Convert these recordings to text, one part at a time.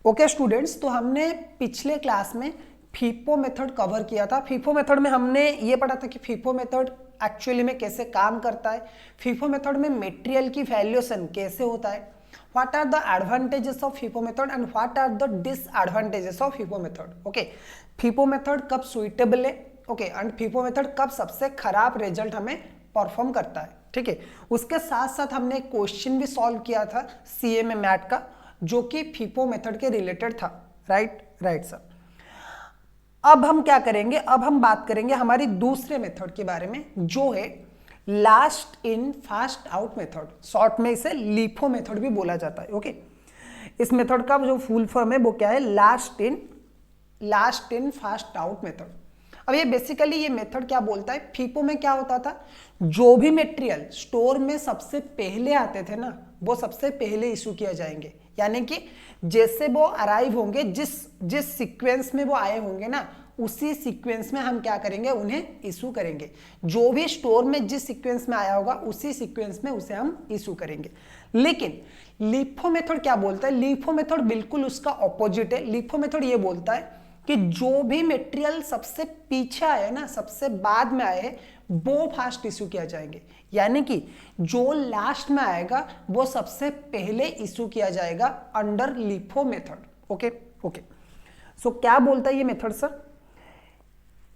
Okay students, तो हमने पिछले क्लास में फीफो मेथड कवर किया था। फीफो मेथड में हमने ये पढ़ा था कि फीफो मेथड एक्चुअली में कैसे काम करता है, फीफो मेथड में मटेरियल की वैल्यूएशन कैसे होता है, what are the advantages of FIFO method and what are the disadvantages of FIFO method. Okay, FIFO method कब सुइटेबल है, ओके, एंड फीफो मेथड कब सबसे खराब रिजल्ट हमें परफॉर्म करता है। ठीक है, उसके साथ साथ हमने एक क्वेश्चन भी सॉल्व किया था सीए में मैट का, जो कि फीफो मेथड के रिलेटेड था। Right sir. अब हम क्या करेंगे, अब हम बात करेंगे हमारी दूसरे मेथड के बारे में, जो है last in fast out method. Short में इसे लीफो मेथड भी बोला जाता है। ओके, इस मेथड का जो फुल फॉर्म है वो क्या है, last in fast out method. अब ये बेसिकली ये मेथड क्या बोलता है, फीफो में क्या होता था, जो भी मटेरियल स्टोर में सबसे पहले आते थे ना, वो सबसे पहले इशू किया जाएंगे। यानी कि जैसे वो अराइव होंगे, जिस सीक्वेंस में वो आए होंगे ना, उसी सीक्वेंस में हम क्या करेंगे, उन्हें इशू करेंगे। जो भी स्टोर में जिस सीक्वेंस में आया होगा उसी सीक्वेंस में उसे हम इशू करेंगे। लेकिन लीफो मेथड क्या बोलता है, लीफो मेथड बिल्कुल उसका ऑपोजिट है। लीफो मेथड ये बोलता है कि जो भी मटेरियल सबसे पीछे आए ना, सबसे बाद में आए हैं, वो फास्ट इशू किया जाएंगे। यानी कि जो लास्ट में आएगा वो सबसे पहले इशू किया जाएगा अंडर लीफो मेथड। ओके, सो क्या बोलता है ये method sir,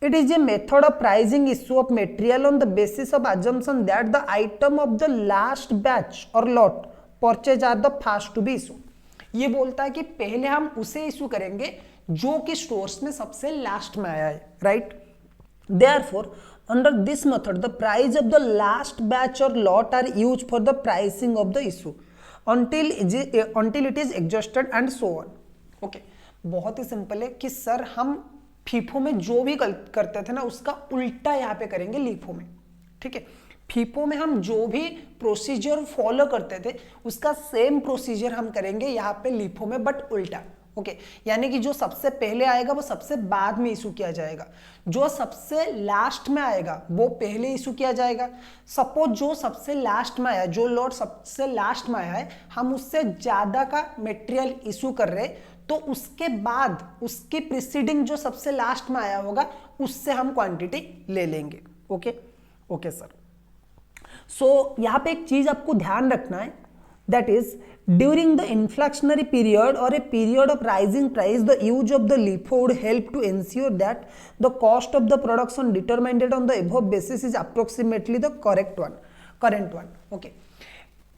it is a method of pricing issue of material on the basis of assumption that the item of the last batch or lot purchase are the first to be issue। ये बोलता है कि पहले हम उसे issue करेंगे जो कि स्टोर्स में सबसे लास्ट में आया है। Right, therefore under this method the price of the last batch or lot are used for the pricing of the issue until it is exhausted and so on। Okay, बहुत ही simple है कि sir हम FIFO में जो भी करते थे ना, उसका उल्टा यहाँ पे करेंगे लीफो में। ठीक है, फीफो में हम जो भी प्रोसीजर फॉलो करते थे उसका सेम प्रोसीजर हम करेंगे यहाँ पे लीफो में, बट उल्टा। ओके, यानी कि जो सबसे पहले आएगा वो सबसे बाद में इशू किया जाएगा, जो सबसे लास्ट में आएगा वो पहले इशू किया जाएगा। सपोज जो सबसे लास्ट में आया, जो लॉट सबसे लास्ट में आया है, हम उससे ज्यादा का मटेरियल इशू कर रहे, तो उसके बाद उसके प्रीसीडिंग जो सबसे लास्ट में आया होगा उससे हम क्वांटिटी ले लेंगे। Okay sir. सो यहां पे एक चीज आपको ध्यान रखना है, that is during the inflationary period और a period of rising price the use of the LIFO would help to ensure that the cost of the production determined on the above basis is approximately the current one. Okay,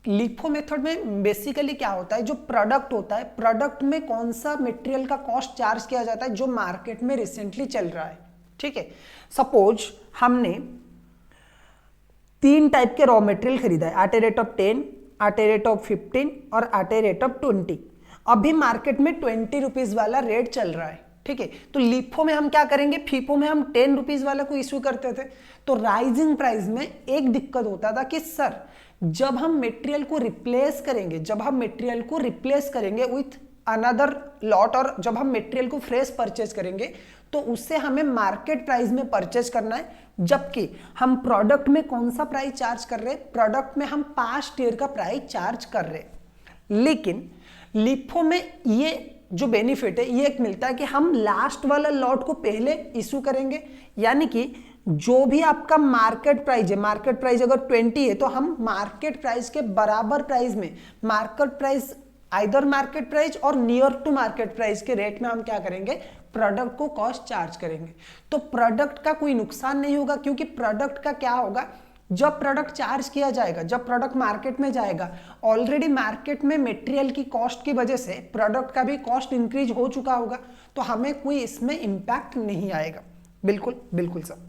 LIFO method में basically क्या होता है, जो product होता है, product में कौन सा मटेरियल का कॉस्ट चार्ज किया जाता है जो मार्केट में रिसेंटली चल रहा है। ठीक है, सपोज हमने 3 टाइप के रॉ मटेरियल खरीदा है, at a rate of 10, at a rate of 15 और एट ए रेट ऑफ 20। अभी मार्केट में 20 रुपीज वाला रेट चल रहा है। ठीक है, तो लिफो में हम क्या करेंगे, फीफो में हम 10 रुपीज वाला को इश्यू करते थे। तो राइजिंग प्राइस में एक दिक्कत होता था कि सर जब हम मटेरियल को रिप्लेस करेंगे विथ अनदर लॉट, और जब हम मटेरियल को फ्रेश परचेज करेंगे तो उससे हमें मार्केट प्राइस में परचेज करना है, जबकि हम प्रोडक्ट में कौन सा प्राइस चार्ज कर रहे हैं, प्रोडक्ट में हम पास्ट ईयर का प्राइस चार्ज कर रहे हैं। लेकिन लिफो में ये जो बेनिफिट है ये एक मिलता है कि हम लास्ट वाला लॉट को पहले इशू करेंगे। यानी कि जो भी आपका मार्केट प्राइस है, मार्केट प्राइस अगर 20 है तो हम मार्केट प्राइस के बराबर प्राइस में, market price either market price और नियर टू मार्केट प्राइस के रेट में हम क्या करेंगे, प्रोडक्ट को कॉस्ट चार्ज करेंगे। तो प्रोडक्ट का कोई नुकसान नहीं होगा, क्योंकि प्रोडक्ट का क्या होगा, जब प्रोडक्ट चार्ज किया जाएगा, जब प्रोडक्ट मार्केट में जाएगा, ऑलरेडी मार्केट में मटेरियल की कॉस्ट की वजह से प्रोडक्ट का भी कॉस्ट इंक्रीज हो चुका होगा, तो हमें कोई इसमें इंपैक्ट नहीं आएगा। बिल्कुल sir.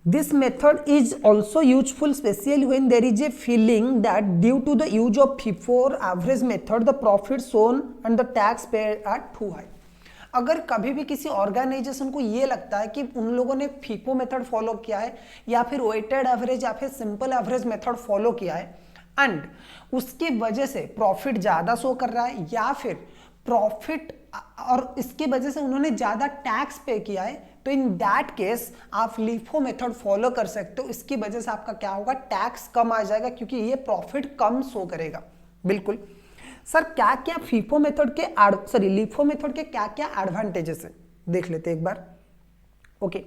This method is also useful especially when there is a feeling that due to the use of FIFO or average method the profits shown and the tax paid are too high। अगर कभी भी किसी organisation को ये लगता है कि उन लोगों ने FIFO मेथड फॉलो किया है या फिर वेटेड एवरेज या फिर सिंपल एवरेज मेथड फॉलो किया है एंड उसकी वजह से प्रॉफिट ज़्यादा शो कर रहा है, या फिर प्रॉफिट और इसकी वजह से उन्होंने ज़्यादा टैक्स पे किया है, तो इन दैट केस आप LIFO मेथड फॉलो कर सकते हो। इसकी वजह से आपका क्या होगा, टैक्स कम आ जाएगा क्योंकि ये प्रॉफिट कम शो करेगा। बिल्कुल सर, क्या क्या FIFO मेथड के LIFO मेथड के क्या क्या एडवांटेजेस है देख लेते एक बार। ओके,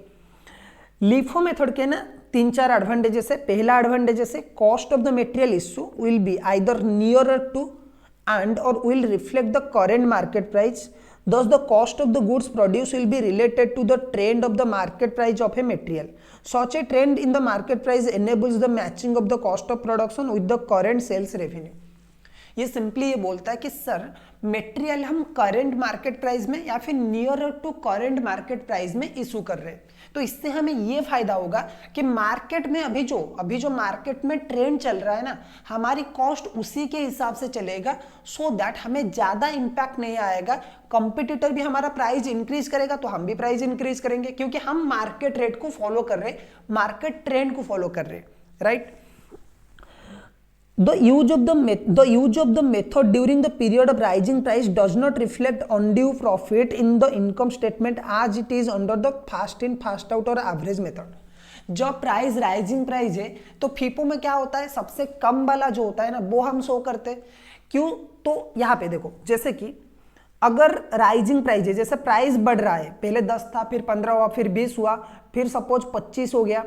LIFO मेथड के ना 3-4 एडवांटेजेस है। पहला एडवांटेजेस है cost of the material issue will be either nearer to and or will reflect the current market price. Thus the cost of the goods produced will be related to the trend of the market price of a material. Such a trend in the market price enables the matching of the cost of production with the current sales revenue. ये simply ये बोलता है कि sir material हम current market price में या फिर near to current market price में इशू कर रहे हैं, तो इससे हमें ये फायदा होगा कि मार्केट में अभी जो मार्केट में ट्रेंड चल रहा है ना, हमारी कॉस्ट उसी के हिसाब से चलेगा, सो दैट हमें ज्यादा इंपैक्ट नहीं आएगा। कंपटीटर भी हमारा प्राइस इंक्रीज करेगा तो हम भी प्राइस इंक्रीज करेंगे, क्योंकि हम मार्केट रेट को फॉलो कर रहे, मार्केट ट्रेंड को फॉलो कर रहे, right. The use of the method during the period of rising price does not reflect undue profit in the income statement as it is under the fast in fast out और average method. जब price rising price है तो FIFO में क्या होता है, सबसे कम वाला जो होता है ना वो हम शो करते हैं। क्यों, तो यहाँ पे देखो, जैसे कि अगर राइजिंग प्राइस है, जैसे प्राइस बढ़ रहा है, पहले 10 था, फिर 15 हुआ, फिर 20 हुआ, फिर सपोज 25 हो गया,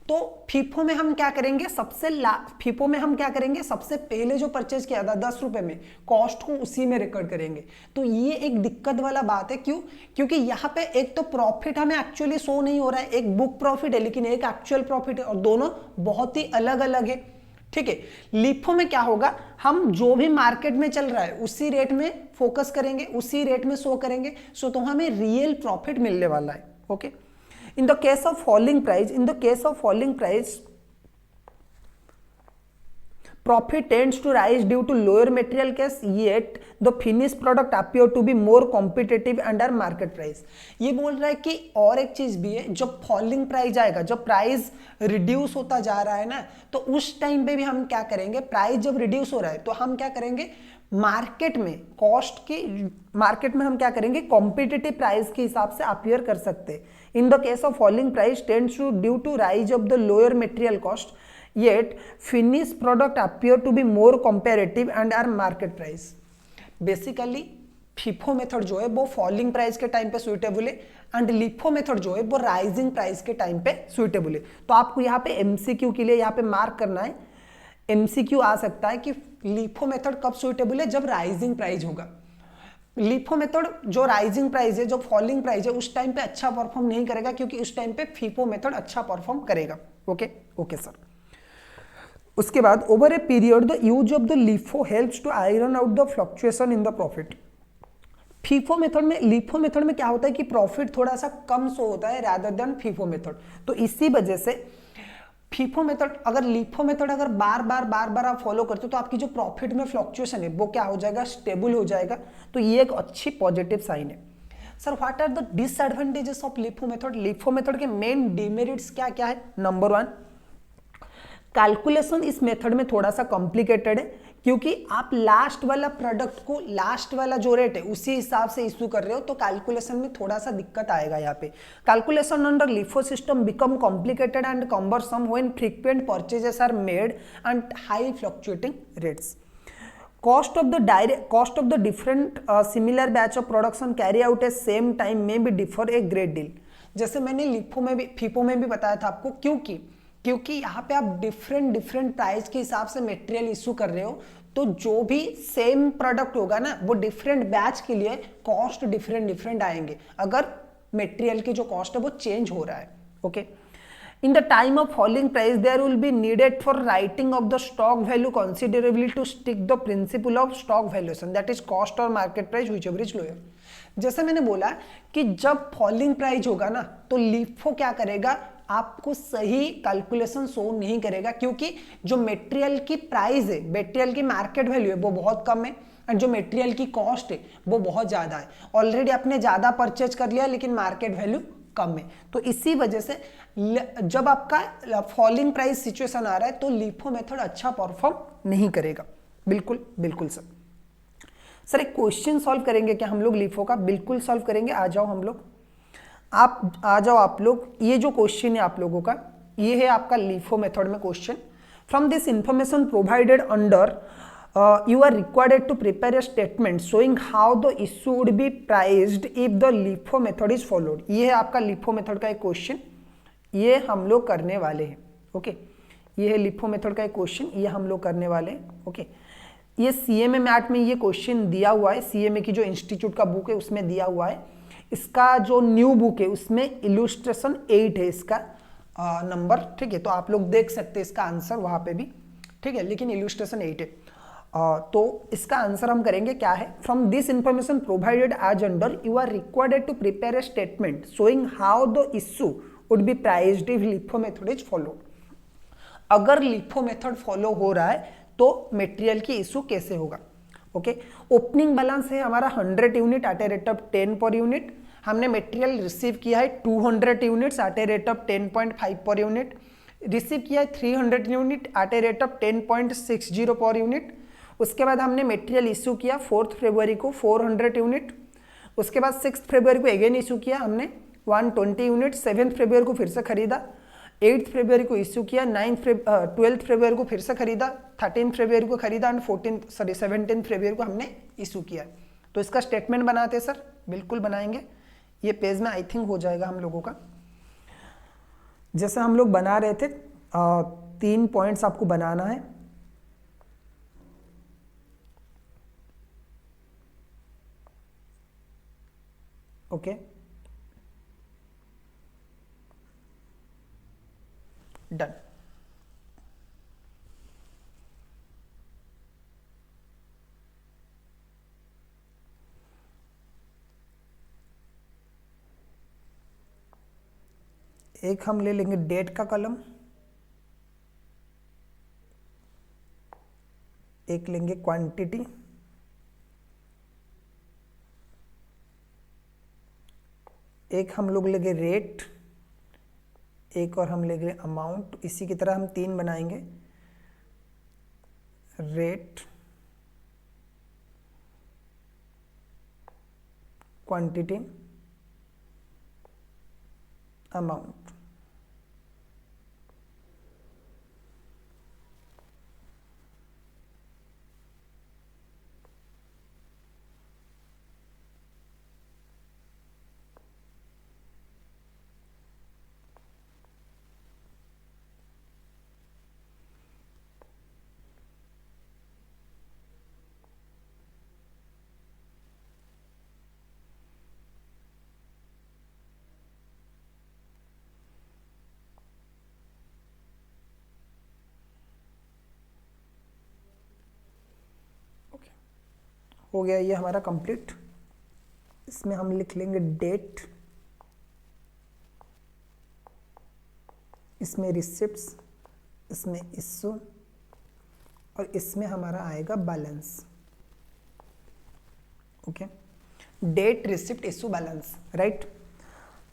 तो FIFO में हम क्या करेंगे, FIFO में हम क्या करेंगे, सबसे पहले जो परचेज किया था 10 रुपए में, कॉस्ट को उसी में रिकॉर्ड करेंगे। तो ये एक दिक्कत वाला बात है। क्यों, क्योंकि यहाँ पे एक तो प्रॉफिट हमें एक्चुअली शो नहीं हो रहा है, एक बुक प्रॉफिट है लेकिन एक एक्चुअल प्रॉफिट है, और दोनों बहुत ही अलग अलग है। ठीक है, LIFO में क्या होगा, हम जो भी मार्केट में चल रहा है उसी रेट में फोकस करेंगे, उसी रेट में शो करेंगे, सो तो हमें रियल प्रॉफिट मिलने वाला है। Okay, in the case of falling price, profit tends to rise due to lower material cost, yet the finished product appear to be more competitive under market price. ये बोल रहा है कि और एक चीज भी है, जब फॉलिंग प्राइस आएगा, जब प्राइस रिड्यूस होता जा रहा है ना, तो उस टाइम पे भी हम क्या करेंगे, प्राइस जब रिड्यूस हो रहा है तो हम क्या करेंगे, मार्केट में हम क्या करेंगे, कॉम्पिटिटिव प्राइस के हिसाब से अपीयर कर सकते हैं। In the case of falling price tends to due to rise of the lower material cost, yet finish product appear to be more comparative and are market price. Basically FIFO method जो है वो falling price के time पे suitable है, and LIFO method जो है वो rising price के टाइम पे सुइटेबल है। तो आपको यहाँ पे MCQ के लिए यहाँ पे मार्क करना है, MCQ आ सकता है कि LIFO मेथड कब सुइटेबल है, जब राइजिंग प्राइस होगा। LIFO मेथड जो राइजिंग प्राइस है, जो फॉलिंग प्राइस है, उस टाइम पे अच्छा परफॉर्म नहीं करेगा, क्योंकि उस टाइम पे FIFO मेथड अच्छा परफॉर्म करेगा। Okay sir. उसके बाद over a period the use of the LIFO helps to iron out the fluctuation in the profit. LIFO method में क्या होता है कि प्रॉफिट थोड़ा सा कम शो होता है रादर देन FIFO मेथड। तो इसी वजह से LIFO मेथड अगर बार बार आप फॉलो करते हो तो आपकी जो प्रॉफिट में फ्लक्चुएशन है वो क्या हो जाएगा, स्टेबल हो जाएगा। तो ये एक अच्छी पॉजिटिव साइन है। Sir what are the disadvantages of LIFO method के मेन डिमेरिट्स क्या क्या है। नंबर 1, कैलकुलेशन इस मेथड में थोड़ा सा कॉम्प्लिकेटेड है, क्योंकि आप लास्ट वाला प्रोडक्ट को, लास्ट वाला जो रेट है उसी हिसाब से इशू कर रहे हो, तो कैलकुलेशन में थोड़ा सा दिक्कत आएगा। यहाँ पे calculation under LIFO system become complicated and cumbersome when frequent purchases are made and high fluctuating rates. Cost of the different similar batch of production carry out at same time may be differ a great deal। जैसे मैंने FIFO में भी बताया था आपको, क्योंकि यहाँ पे आप डिफरेंट प्राइस के हिसाब से मटेरियल इशू कर रहे हो, तो जो भी सेम प्रोडक्ट होगा ना वो डिफरेंट बैच के लिए कॉस्ट डिफरेंट आएंगे, अगर मटेरियल की जो कॉस्ट है वो चेंज हो रहा है। Okay, in the time of falling price there will be needed for writing of the stock value considerably to stick the principle of stock valuation, that is cost or market price whichever is lower। जैसे मैंने बोला कि जब falling price होगा ना तो LIFO क्या करेगा, आपको सही कैलकुलेशन शो नहीं करेगा, क्योंकि जो मटेरियल की प्राइस है, मटेरियल की मार्केट वैल्यू है वो बहुत कम है, और जो मटेरियल की कॉस्ट है वो बहुत ज्यादा है। ऑलरेडी आपने ज्यादा परचेज कर लिया लेकिन मार्केट वैल्यू कम है। तो इसी वजह से जब आपका फॉलिंग प्राइस सिचुएशन आ रहा है तो LIFO मेथड अच्छा परफॉर्म नहीं करेगा। बिल्कुल सर एक क्वेश्चन सॉल्व करेंगे क्या हम लोग LIFO का? बिल्कुल सॉल्व करेंगे, आ जाओ हम लोग। आप आ जाओ आप लोग, ये जो क्वेश्चन है आप लोगों का, ये है आपका LIFO मेथड में question. From this information provided under you are required to prepare a statement showing how the issue would be priced if the LIFO method is followed। ये है आपका LIFO मेथड का एक क्वेश्चन, ये हम लोग करने वाले हैं। ओके, ये है LIFO मेथड का एक क्वेश्चन, ये हम लोग करने वाले हैं। ओके, ये CMA मैट में ये क्वेश्चन दिया हुआ है, CMA की जो इंस्टीट्यूट का बुक है उसमें दिया हुआ है। इसका जो न्यू बुक है उसमें इलस्ट्रेशन 8 है इसका नंबर, ठीक है, तो आप लोग देख सकते हैं इसका आंसर वहां पे भी, ठीक है, लेकिन इलस्ट्रेशन 8 है। तो इसका आंसर हम करेंगे क्या है, from this information provided as under you are required to prepare a statement showing how the issue would be priced if LIFO method is follow. अगर LIFO मेथड फॉलो हो रहा है तो मटेरियल की इशू कैसे होगा। ओके, ओपनिंग बैलेंस है हमारा 100 unit at a rate of 10 per unit. हमने मटेरियल रिसीव किया है 200 units at a rate of 10.5 per unit. Receive किया है 300 unit at a rate of 10.60 per unit. उसके बाद हमने मटेरियल इशू किया 4 फरवरी को 400 यूनिट। उसके बाद 6 फरवरी को अगेन इशू किया हमने 120 यूनिट। 7 फरवरी को फिर से खरीदा, 8 फरवरी को इशू किया, 12 फरवरी को फिर से खरीदा, 13 फरवरी को खरीदा एंड 17 फरवरी को हमने इशू किया। तो इसका स्टेटमेंट बनाते हैं सर, बिल्कुल बनाएंगे, ये पेज में आई थिंक हो जाएगा हम लोगों का। जैसे हम लोग बना रहे थे 3 पॉइंट्स आपको बनाना है। Okay, done. एक हम ले लेंगे डेट का कॉलम, एक लेंगे क्वांटिटी, एक हम लोग लेंगे रेट, एक और हम लेंगे अमाउंट। इसी की तरह हम 3 बनाएंगे, रेट, क्वांटिटी, अमाउंट। हो गया ये हमारा कंप्लीट। इसमें हम लिख लेंगे डेट, इसमें रिसिप्ट्स, इसमें इशू और इसमें हमारा आएगा balance. Okay, date, receipt, issue, balance, right.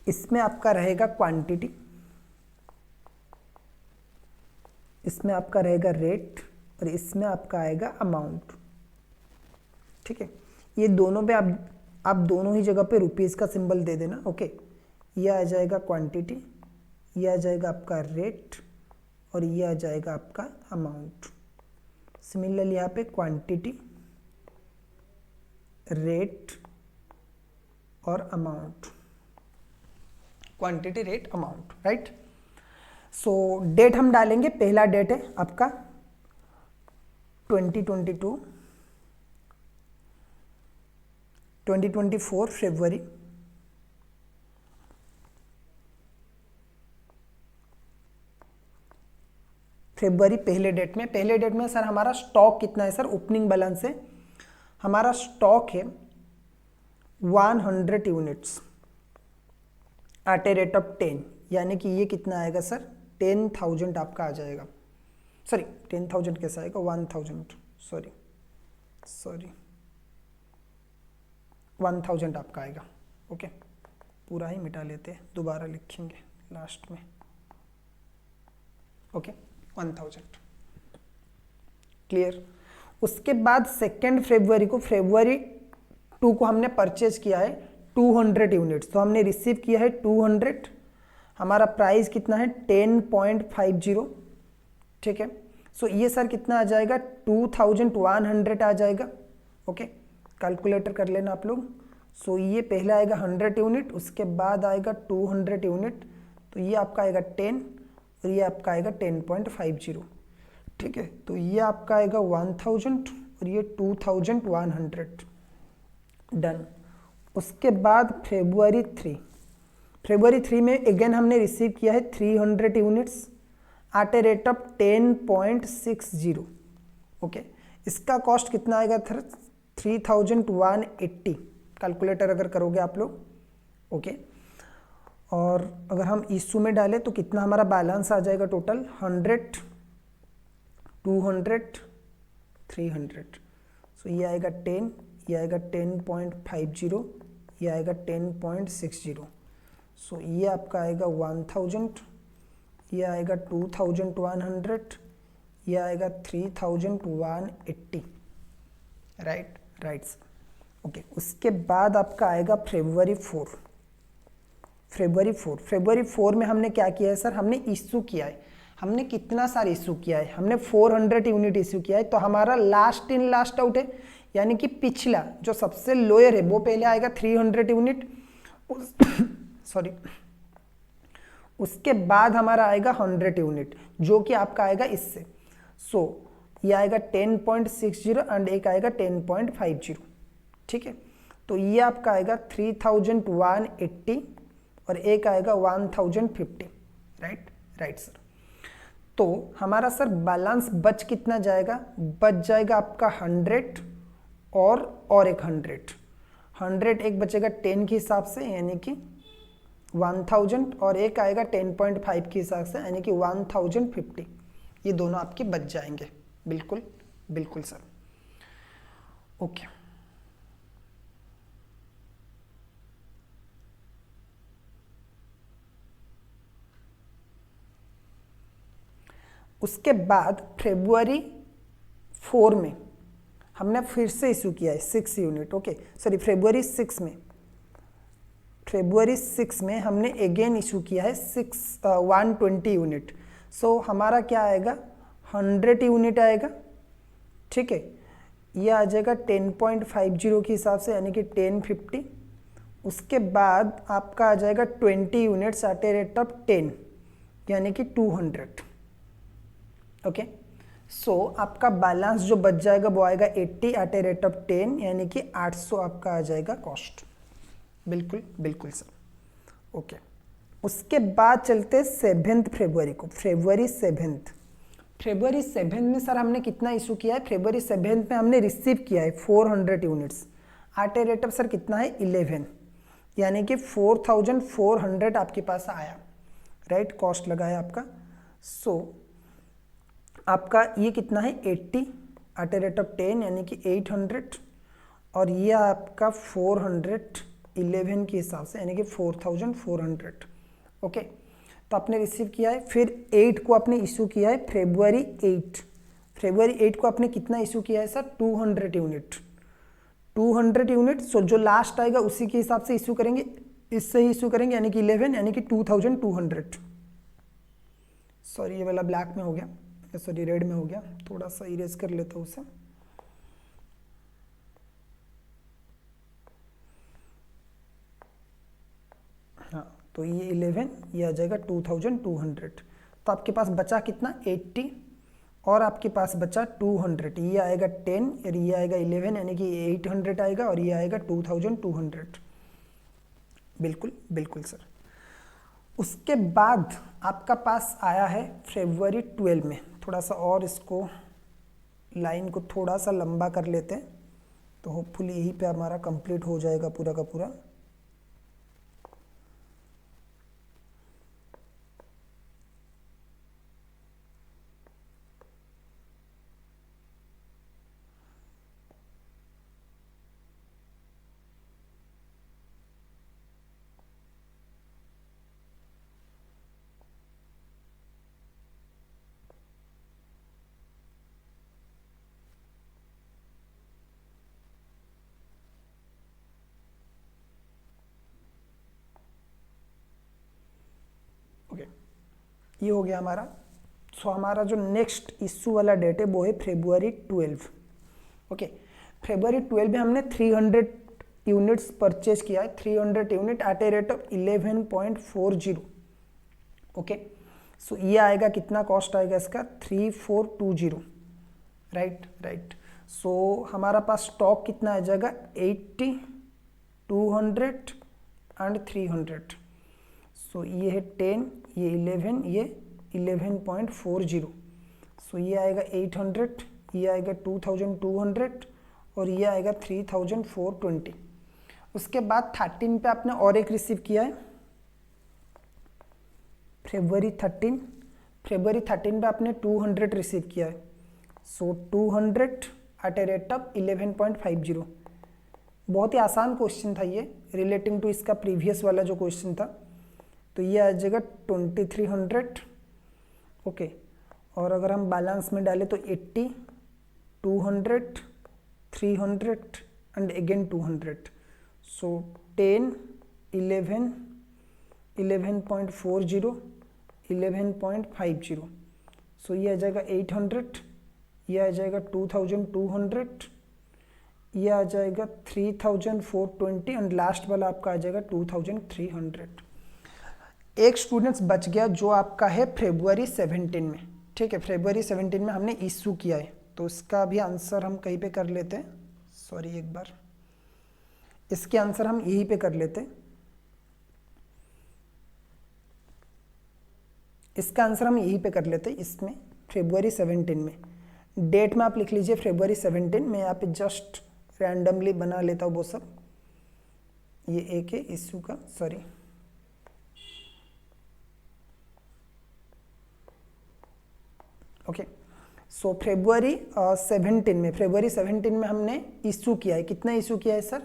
इसमें आपका रहेगा क्वांटिटी, इसमें आपका रहेगा रेट और इसमें आपका आएगा अमाउंट। ठीक है, ये दोनों पे आप दोनों ही जगह पे रुपीस का सिंबल दे देना। ओके, ये आ जाएगा क्वांटिटी, ये आ जाएगा आपका रेट और ये आ जाएगा आपका अमाउंट। सिमिलरली यहाँ पे क्वांटिटी, रेट और amount, quantity, rate, amount, right. So date हम डालेंगे, पहला डेट है आपका 2024 फरवरी। फरवरी पहले डेट में सर हमारा स्टॉक कितना है सर, ओपनिंग बैलेंस है हमारा स्टॉक है 100 units at a rate of 10, यानी कि ये कितना आएगा सर 10,000 आपका आ जाएगा। सॉरी 10,000 कैसा आएगा 1,000, सॉरी 1,000 आपका आएगा। ओके, पूरा ही मिटा लेते हैं, दोबारा लिखेंगे लास्ट में। Okay, 1000 clear. उसके बाद 2 फरवरी को, फरवरी 2 को हमने परचेज किया है 200 यूनिट्स, तो हमने रिसीव किया है 200, हमारा प्राइस कितना है 10.50, ठीक है। सो ये सर कितना आ जाएगा 2100 आ जाएगा, ओके। कैलकुलेटर कर लेना आप लोग। सो ये पहले आएगा 100 यूनिट, उसके बाद आएगा 200 यूनिट, तो ये आपका आएगा 10 और ये आपका आएगा 10.50, ठीक है। तो ये आपका आएगा 1000 और ये 2100, डन। उसके बाद फरवरी 3 में अगेन हमने रिसीव किया है 300 units at a rate of 10.60, okay. इसका कॉस्ट कितना आएगा सर 3180, कैलकुलेटर अगर करोगे आप लोग, ओके। और अगर हम इशू में डालें तो कितना हमारा बैलेंस आ जाएगा टोटल 100, 200, 300, सो ये आएगा 10, ये आएगा 10.50, ये आएगा 10.60, सो ये आपका आएगा 1000, ये आएगा 2100, ये आएगा 3180, राइट सर, ओके। उसके बाद आपका आएगा फरवरी 4 में हमने क्या किया है सर, हमने इशू किया है, हमने कितना सारा इशू किया है, हमने 400 यूनिट इशू किया है। तो हमारा लास्ट इन लास्ट आउट है, यानी कि पिछला जो सबसे लोअर है वो पहले आएगा 300 यूनिट, सॉरी, उसके बाद हमारा आएगा 100 यूनिट जो कि आपका आएगा इससे, सो ये आएगा 10.60 एंड एक आएगा 10.50, ठीक है। तो ये आपका आएगा 3180 और एक आएगा 1050, राइट सर। तो हमारा सर बैलेंस बच कितना जाएगा, बच जाएगा आपका 100 और एक 100 एक बचेगा 10 के हिसाब से, यानी कि 1000 और एक आएगा 10.5 के हिसाब से, यानी कि 1050, ये दोनों आपके बच जाएंगे। बिल्कुल सर, ओके। उसके बाद फरवरी 4 में हमने फिर से इशू किया है 6 यूनिट, ओके, सॉरी फरवरी 6 में हमने अगेन इशू किया है 120 यूनिट। सो हमारा क्या आएगा 100 यूनिट आएगा, ठीक है। ये आ जाएगा 10.50 के हिसाब से, यानी कि 1050। उसके बाद आपका आ जाएगा 20 units at a rate of 10, यानी कि 200, ओके। सो आपका बैलेंस जो बच जाएगा वो आएगा 80 एट ए रेट ऑफ 10, यानी कि 800 आपका आ जाएगा कॉस्ट। बिल्कुल सर, ओके। उसके बाद चलते 7 फरवरी को, फरवरी 7 में सर हमने कितना इशू किया है, फरवरी 7 में हमने रिसीव किया है 400 units at a rate of sir कितना है 11, यानी कि 4400 आपके पास आया, राइट, कॉस्ट लगा है आपका। सो आपका ये कितना है 80 एट ए रेट ऑफ 10, यानी कि 800, और ये आपका 411 के हिसाब से, यानी कि 4400, ओके। तो आपने रिसीव किया है। फिर 8 को आपने इशू किया है फरवरी 8 को आपने कितना इशू किया है सर 200 यूनिट। सो जो लास्ट आएगा उसी के हिसाब से इशू करेंगे, इससे ही इशू करेंगे, यानी कि 11, यानी कि 2200। सॉरी ये वाला ब्लैक में हो गया, सॉरी रेड में हो गया, थोड़ा सा इरेज कर लेता हूँ उसे। हाँ, तो ये 11, ये आ जाएगा 2200। तो आपके पास बचा कितना 80 और आपके पास बचा 200, ये आएगा 10 और ये आएगा 11, यानी कि 800 आएगा और ये आएगा 2200। बिल्कुल सर। उसके बाद आपका पास आया है फरवरी 12 में, थोड़ा सा और इसको लाइन को थोड़ा सा लंबा कर लेते हैं, तो होपफुली यहीं पे हमारा कंप्लीट हो जाएगा पूरा का पूरा। ये हो गया हमारा। सो हमारा जो नेक्स्ट इशू वाला डेट है वो है February 12। ओके, February 12 में हमने 300 यूनिट्स परचेज किया है, 300 unit at a rate of 11.40। Okay, so ये आएगा कितना, कॉस्ट आएगा इसका 3420। राइट। सो हमारा पास स्टॉक कितना आ जाएगा 80, 200 एंड 300। सो ये है 10, ये 11, ये 11.40। सो ये आएगा 800, ये आएगा 2200 और ये आएगा 3420। उसके बाद 13 पे आपने और एक रिसीव किया है February 13 पे आपने 200 रिसीव किया है। सो 200 एट ए रेट ऑफ 11.50। बहुत ही आसान क्वेश्चन था ये, रिलेटिंग टू इसका प्रीवियस वाला जो क्वेश्चन था। तो ये आ जाएगा 2300। ओके, और अगर हम बैलेंस में डालें तो 80, 200, 300 एंड अगेन 200। सो 10, 11, 11.40, 11.50। सो ये आ जाएगा 800, ये आ जाएगा 2200, ये आ जाएगा 3420 एंड लास्ट वाला आपका आ जाएगा 2300। एक स्टूडेंट्स बच गया जो आपका है February 17 में। ठीक है, February 17 में हमने इशू किया है, तो इसका भी आंसर हम कहीं पे कर लेते हैं। सॉरी, एक बार इसके आंसर हम यहीं पे कर लेते हैं। इसका आंसर हम यहीं पे कर लेते हैं, इसमें February 17 में। डेट में आप लिख लीजिए February 17। मैं यहाँ पे जस्ट रैंडमली बना लेता हूँ वो सब। ये एक है इशू का, सॉरी। ओके, सो February 17 में हमने इशू किया है। कितना इशू किया है सर?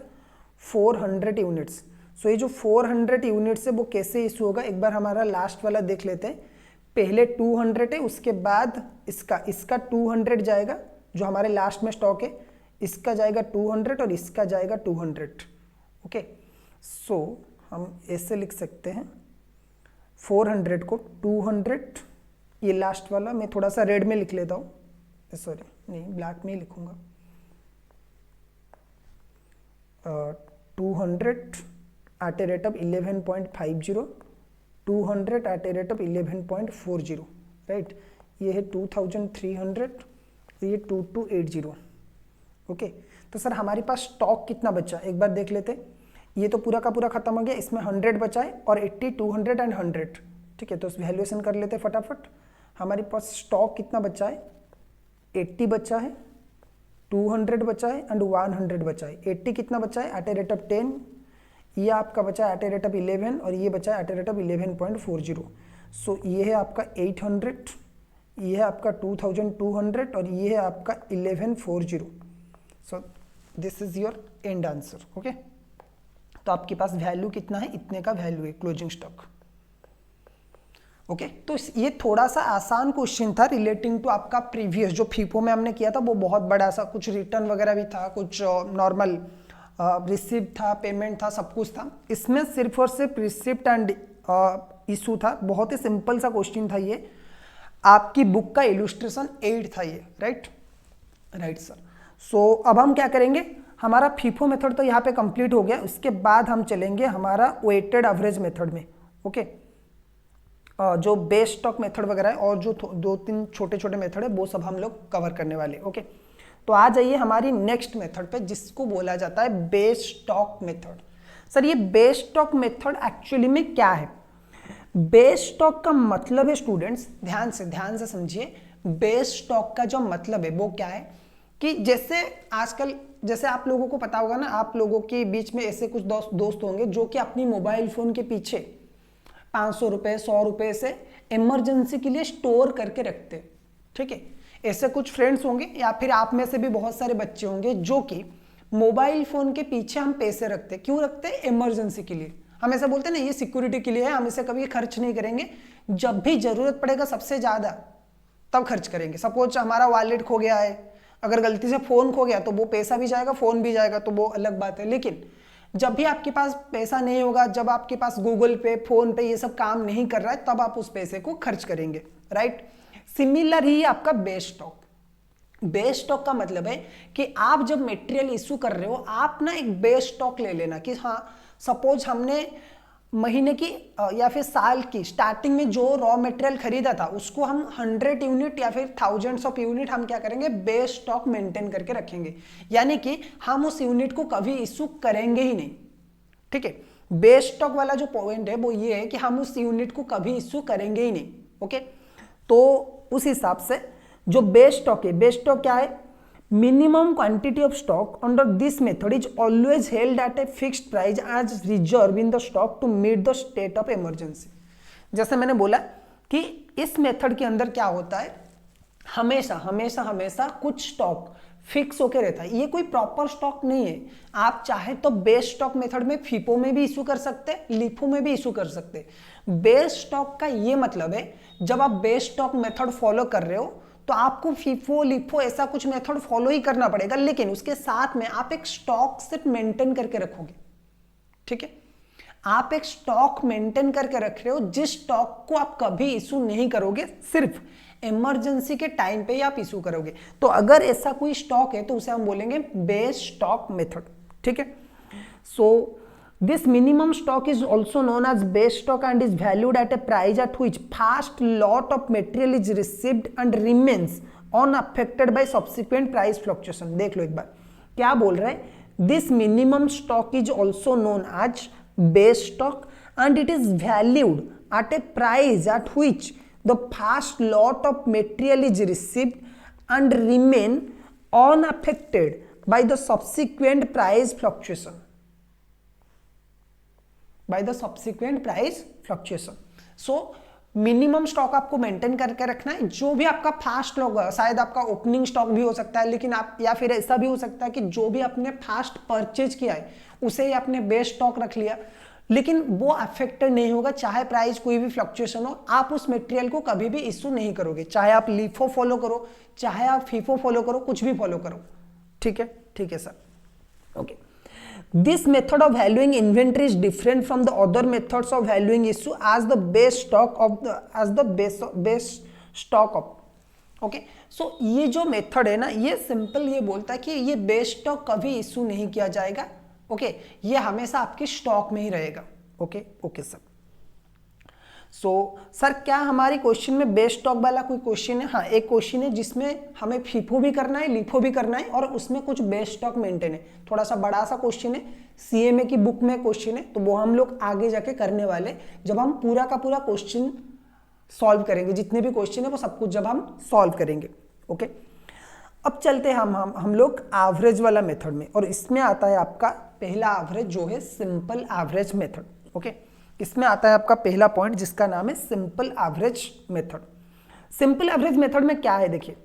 400 यूनिट्स। सो ये जो 400 यूनिट्स है वो कैसे इशू होगा, एक बार हमारा लास्ट वाला देख लेते हैं। पहले 200 है, उसके बाद इसका 200 जाएगा जो हमारे लास्ट में स्टॉक है, इसका जाएगा 200 और इसका जाएगा 200। ओके, सो हम ऐसे लिख सकते हैं 400 को 200, ये लास्ट वाला मैं थोड़ा सा रेड में लिख लेता हूँ, सॉरी नहीं ब्लैक में ही लिखूंगा। 200 at a rate of 11.50, 200 at a rate of 11.40। Right, ये है 2300, ये 2280। ओके, तो सर हमारे पास स्टॉक कितना बचा एक बार देख लेते। ये तो पूरा का पूरा खत्म हो गया, इसमें 100 बचा है और 80, 200 एंड 100। ठीक है, तो वैल्यूएशन कर लेते फटाफट। हमारे पास स्टॉक कितना बचा है? 80 बचा है, 200 बचा है एंड 100 बचा है। 80 कितना बचा है? At a rate of 10। ये आपका बचा है एट ए रेट ऑफ 11 और ये बचा है एट ए रेट ऑफ 11.40। सो ये है आपका 800, ये है आपका 2200 और ये है आपका 1140। So this is your and answer. Okay, तो आपके पास वैल्यू कितना है? इतने का वैल्यू है क्लोजिंग स्टॉक। ओके, तो ये थोड़ा सा आसान क्वेश्चन था रिलेटिंग टू आपका प्रीवियस जो फीफो में हमने किया था। वो बहुत बड़ा सा कुछ रिटर्न वगैरह भी था, कुछ नॉर्मल रिसिप्ट था, पेमेंट था, सब कुछ था। इसमें सिर्फ और सिर्फ रिसिप्ट एंड इशू था। बहुत ही सिंपल सा क्वेश्चन था ये। आपकी बुक का इलस्ट्रेशन 8 था ये। Right sir. सो अब हम क्या करेंगे, हमारा फीफो मेथड तो यहाँ पे कंप्लीट हो गया। उसके बाद हम चलेंगे हमारा वेटेड एवरेज मेथड में। ओके, जो बेस स्टॉक मेथड वगैरह है और जो 2-3 छोटे छोटे मेथड है वो सब हम लोग कवर करने वाले। ओके, तो आ जाइए हमारी नेक्स्ट मेथड पे जिसको बोला जाता है बेस स्टॉक मेथड। सर ये बेस स्टॉक मेथड एक्चुअली में क्या है? बेस स्टॉक का मतलब है स्टूडेंट्स, ध्यान से समझिए। बेस स्टॉक का जो मतलब है वो क्या है कि जैसे आजकल, जैसे आप लोगों को पता होगा ना, आप लोगों के बीच में ऐसे कुछ दोस्त होंगे जो कि अपनी मोबाइल फोन के पीछे 500 रुपए 100 रुपए से इमरजेंसी के लिए स्टोर करके रखते। ठीक है, ऐसे कुछ फ्रेंड्स होंगे या फिर आप में से भी बहुत सारे बच्चे होंगे जो कि मोबाइल फोन के पीछे हम पैसे रखते। क्यों रखते हैं? इमरजेंसी के लिए। हम ऐसा बोलते हैं ना, ये सिक्योरिटी के लिए है, हम इसे कभी खर्च नहीं करेंगे, जब भी जरूरत पड़ेगा सबसे ज्यादा तब खर्च करेंगे। सपोज हमारा वॉलेट खो गया है, अगर गलती से फोन खो गया तो वो पैसा भी जाएगा, फोन भी जाएगा, तो वो अलग बात है। लेकिन जब भी आपके पास पैसा नहीं होगा, जब आपके पास गूगल पे, फोन पे ये सब काम नहीं कर रहा है, तब आप उस पैसे को खर्च करेंगे, राइट। सिमिलर ही आपका बेस स्टॉक। बेस स्टॉक का मतलब है कि आप जब मटेरियल इशू कर रहे हो, आप ना एक बेस स्टॉक ले लेना कि हाँ सपोज हमने महीने की या फिर साल की स्टार्टिंग में जो रॉ मटेरियल खरीदा था उसको हम 100 यूनिट या फिर थाउजेंड्स ऑफ यूनिट हम क्या करेंगे, बेस स्टॉक मेंटेन करके रखेंगे, यानी कि हम उस यूनिट को कभी इशू करेंगे ही नहीं, ठीक है। बेस स्टॉक वाला जो पॉइंट है वो ये है कि हम उस यूनिट को कभी इशू करेंगे ही नहीं, ओके। तो उस हिसाब से जो बेस स्टॉक है, बेस स्टॉक क्या है, minimum quantity of stock under this method is always held at a fixed price as reserve in the stock to meet the state of emergency। जैसे मैंने बोला कि इस मेथड के अंदर क्या होता है, हमेशा हमेशा हमेशा कुछ स्टॉक फिक्स होके रहता है, ये कोई प्रॉपर स्टॉक नहीं है। आप चाहे तो बेस स्टॉक मेथड में फीफो में भी इशू कर सकते हैं, लिफो में भी इशू कर सकते हैं। बेस स्टॉक का ये मतलब है जब आप बेस स्टॉक मेथड फॉलो कर रहे हो तो आपको फीफो लिफो ऐसा कुछ मेथड फॉलो ही करना पड़ेगा, लेकिन उसके साथ में आप एक स्टॉक सेट मेंटेन करके रखोगे, ठीक है। आप एक स्टॉक मेंटेन करके रख रहे हो जिस स्टॉक को आप कभी इशू नहीं करोगे, सिर्फ इमरजेंसी के टाइम पे ही आप इशू करोगे। तो अगर ऐसा कोई स्टॉक है तो उसे हम बोलेंगे बेस स्टॉक मेथड, ठीक है। सो this minimum stock is also known as base stock and is valued at a price at which first lot of material is received and remains unaffected by subsequent price fluctuation। देख लो एक बार क्या बोल रहा है, this minimum stock is also known as base stock and it is valued at a price at which the first lot of material is received and remain unaffected by the subsequent price fluctuation। By the subsequent price fluctuation. So minimum stock आपको maintain करके रखना है। जो भी आपका fast होगा, शायद आपका ओपनिंग स्टॉक भी हो सकता है, लेकिन आप या फिर ऐसा भी हो सकता है कि जो भी आपने फास्ट परचेज किया है उसे ही आपने बेस स्टॉक रख लिया, लेकिन वो अफेक्टेड नहीं होगा, चाहे प्राइस कोई भी फ्लक्चुएशन हो। आप उस मटेरियल को कभी भी इशू नहीं करोगे, चाहे आप लिफो फॉलो करो, चाहे आप फीफो फॉलो करो, कुछ भी फॉलो करो, ठीक है, ठीक है sir, okay. This method of valuing inventory is different from the other methods of valuing issue as the base stock of the base stock of, okay। So ये जो मेथड है ना, ये सिंपल ये बोलता है कि ये बेस स्टॉक कभी इशू नहीं किया जाएगा, ओके। ये हमेशा आपके स्टॉक में ही रहेगा, okay, okay sir. So sir क्या हमारी क्वेश्चन में बेस स्टॉक वाला कोई क्वेश्चन है? हाँ, एक क्वेश्चन है जिसमें हमें फीफो भी करना है, लिफो भी करना है और उसमें कुछ बेस स्टॉक मेंटेन है। थोड़ा सा बड़ा सा क्वेश्चन है, सीएमए की बुक में क्वेश्चन है, तो वो हम लोग आगे जाके करने वाले जब हम पूरा का पूरा क्वेश्चन सॉल्व करेंगे, जितने भी क्वेश्चन है वो सब कुछ जब हम सॉल्व करेंगे, ओके। अब चलते हैं हम लोग एवरेज वाला मेथड में, और इसमें आता है आपका पहला एवरेज जो है सिंपल एवरेज मेथड, ओके। इसमें आता है आपका पहला पॉइंट जिसका नाम है simple average method. Simple average method में क्या है देखिए,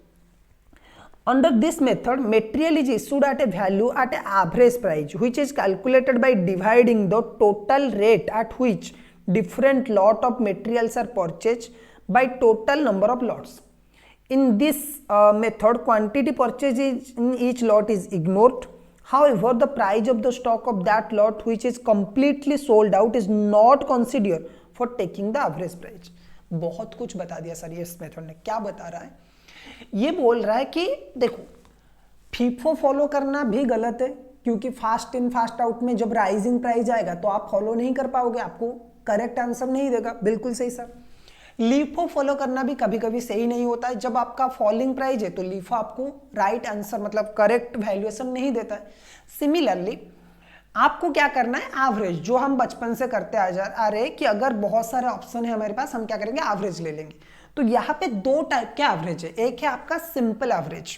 under this method material is issued at a value at a average price which is calculated by dividing the total rate at which different lot of materials are purchase by total number of lots. In this method quantity purchase in each lot is ignored. However, the price of the stock of that lot which is completely sold out is not considered for taking the average price। बहुत कुछ बता दिया sir ये इस method ने। क्या बता रहा है, ये बोल रहा है कि देखो फीफो फॉलो करना भी गलत है, क्योंकि फास्ट इन फास्ट आउट में जब राइजिंग प्राइस आएगा तो आप फॉलो नहीं कर पाओगे, आपको करेक्ट आंसर नहीं देगा। बिल्कुल सही सर। लीफो फॉलो करना भी कभी कभी सही नहीं होता है, जब आपका फॉलिंग प्राइस है तो लीफो आपको राइट आंसर मतलब करेक्ट वैल्यूएशन नहीं देता है। सिमिलरली आपको क्या करना है, एवरेज, जो हम बचपन से करते आ रहे कि अगर बहुत सारे ऑप्शन है हमारे पास, हम क्या करेंगे, एवरेज ले लेंगे। तो यहाँ पे दो टाइप के एवरेज है, एक है आपका simple average,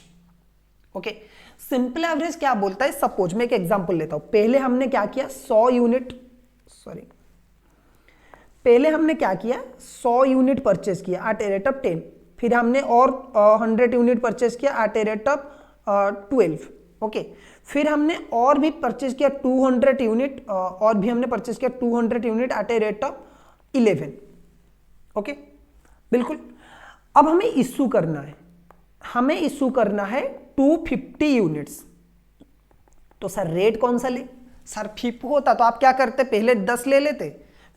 okay. Simple average क्या बोलता है, सपोज मैं एक एग्जांपल लेता हूं। पहले हमने क्या किया, 100 यूनिट, सॉरी, पहले हमने क्या किया, 100 यूनिट परचेज किया एट ए रेट ऑफ 10, फिर हमने और 100 यूनिट परचेज किया at a rate of 12, okay. फिर हमने और भी परचेज किया 200 यूनिट, और भी हमने परचेज किया 200 unit at a rate of 11, okay, बिल्कुल। अब हमें इशू करना है, हमें इशू करना है 250 यूनिट्स। तो सर रेट कौन सा ले, सर फीफो होता तो आप क्या करते, पहले 10 ले लेते,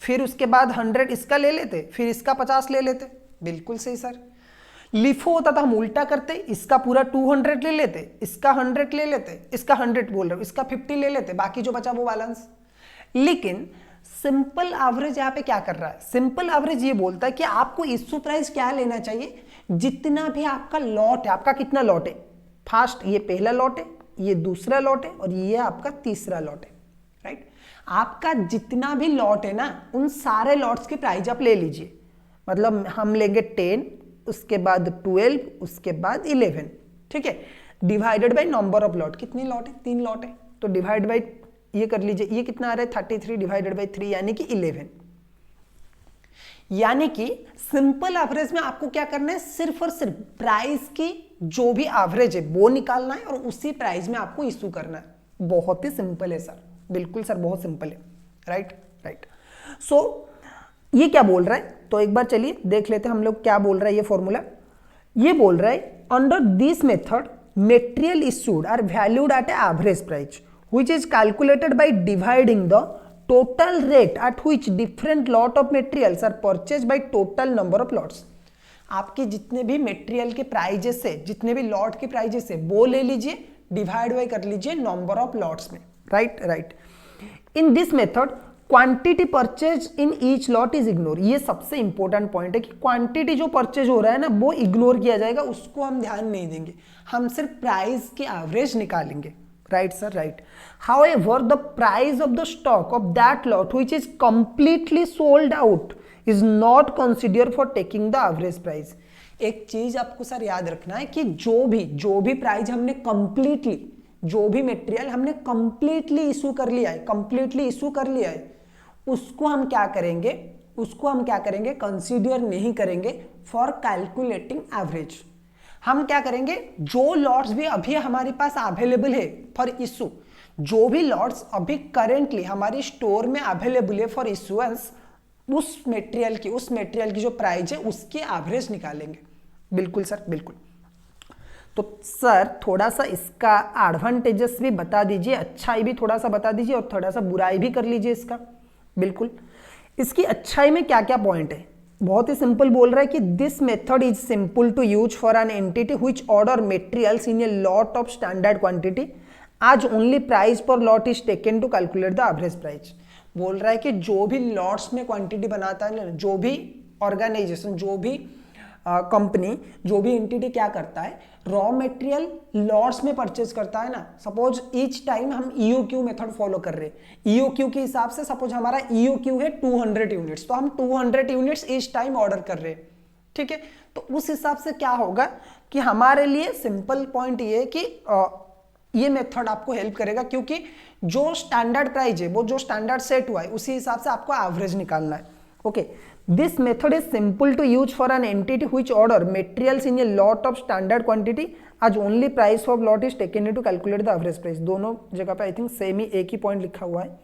फिर उसके बाद 100 इसका ले लेते, फिर इसका 50 ले लेते। बिल्कुल सही सर। लिफो होता तो हम उल्टा करते, इसका पूरा 200 ले लेते, इसका 100 ले लेते, इसका 100 बोल रहे हो, इसका 50 ले लेते, बाकी जो बचा वो बैलेंस। लेकिन सिंपल एवरेज यहाँ पे क्या कर रहा है, सिंपल एवरेज ये बोलता है कि आपको इश्यू प्राइस क्या लेना चाहिए, जितना भी आपका लॉट है, आपका कितना लॉट है, फर्स्ट ये पहला लॉट है, ये दूसरा लॉट है और ये आपका तीसरा लॉट है, राइट। आपका जितना भी लॉट है ना, उन सारे लॉट्स की प्राइस आप ले लीजिए। मतलब हम लेंगे 10, उसके बाद 12, उसके बाद 11, ठीक है, divided by number of lot. कितने लॉट है, 3 लॉट है, तो डिवाइड बाय ये कर लीजिए, ये कितना आ रहा है 33 डिवाइडेड बाय 3 यानी कि 11। यानी कि सिंपल एवरेज में आपको क्या करना है, सिर्फ और सिर्फ प्राइस की जो भी एवरेज है वो निकालना है और उसी प्राइस में आपको इशू करना है। बहुत ही सिंपल है सर, बिल्कुल सर बहुत सिंपल है, राइट राइट। सो ये क्या बोल रहा है, तो एक बार चलिए देख लेते हैं हम लोग क्या बोल रहा है ये फॉर्मूला। ये बोल रहा है under this method material issued are valued at average price which is calculated by dividing the total rate at which different lot of materials are purchased by total number of lots। आपके जितने भी material के prices है, जितने भी lot के prices है, वो ले लीजिए, डिवाइड बाय कर लीजिए नंबर ऑफ लॉट्स में, right right. In this method quantity purchase in each lot is ignore. ये सबसे इंपॉर्टेंट पॉइंट है कि क्वांटिटी जो परचेज हो रहा है ना वो इग्नोर किया जाएगा, उसको हम ध्यान नहीं देंगे, हम सिर्फ प्राइस की एवरेज निकालेंगे, right sir, right। However, the price of the stock of that lot which is completely sold out is not considered for taking the average price। एक चीज आपको सर याद रखना है कि जो भी प्राइस हमने कंप्लीटली, जो भी मटेरियल हमने कंप्लीटली इशू कर लिया है, उसको हम क्या करेंगे, कंसीडर नहीं करेंगे फॉर कैलकुलेटिंग एवरेज। हम क्या करेंगे, जो लॉट्स भी अभी हमारे पास अवेलेबल है फॉर इशू, जो भी लॉट्स अभी करेंटली हमारी स्टोर में अवेलेबल है फॉर इशुएंस, उस मटेरियल की जो प्राइस है उसकी एवरेज निकालेंगे। बिल्कुल सर, बिल्कुल। तो सर थोड़ा सा इसका एडवांटेजेस भी बता दीजिए, अच्छाई भी थोड़ा सा बता दीजिए और थोड़ा सा बुराई भी कर लीजिए इसका। बिल्कुल, इसकी अच्छाई में क्या क्या पॉइंट है, बहुत ही सिंपल बोल रहा है कि this method is simple to use for an entity which order materials in a lot of standard quantity as only price per lot is taken to calculate the average price. बोल रहा है कि जो भी लॉट्स में quantity बनाता है ना, जो भी ऑर्गेनाइजेशन, जो भी कंपनी, जो भी एंटिटी क्या करता है, रॉ मटेरियल लॉट्स में परचेज करता है ना। सपोज ईच टाइम हम EOQ मेथड फॉलो कर रहे हैं, EOQ के हिसाब से सपोज हमारा EOQ है 200 यूनिट्स, तो हम 200 यूनिट्स ईच टाइम ऑर्डर कर रहे हैं, ठीक है। तो उस हिसाब से क्या होगा कि हमारे लिए सिंपल पॉइंट ये है कि ये मेथड आपको हेल्प करेगा, क्योंकि जो स्टैंडर्ड प्राइस है, वो जो स्टैंडर्ड सेट हुआ है उसी हिसाब से आपको एवरेज निकालना है। Okay, this method is simple to use for an entity which order materials in a lot of standard quantity as only price of lot is taken to calculate the average price. दोनों जगह पे I think same ही एक ही point लिखा हुआ है,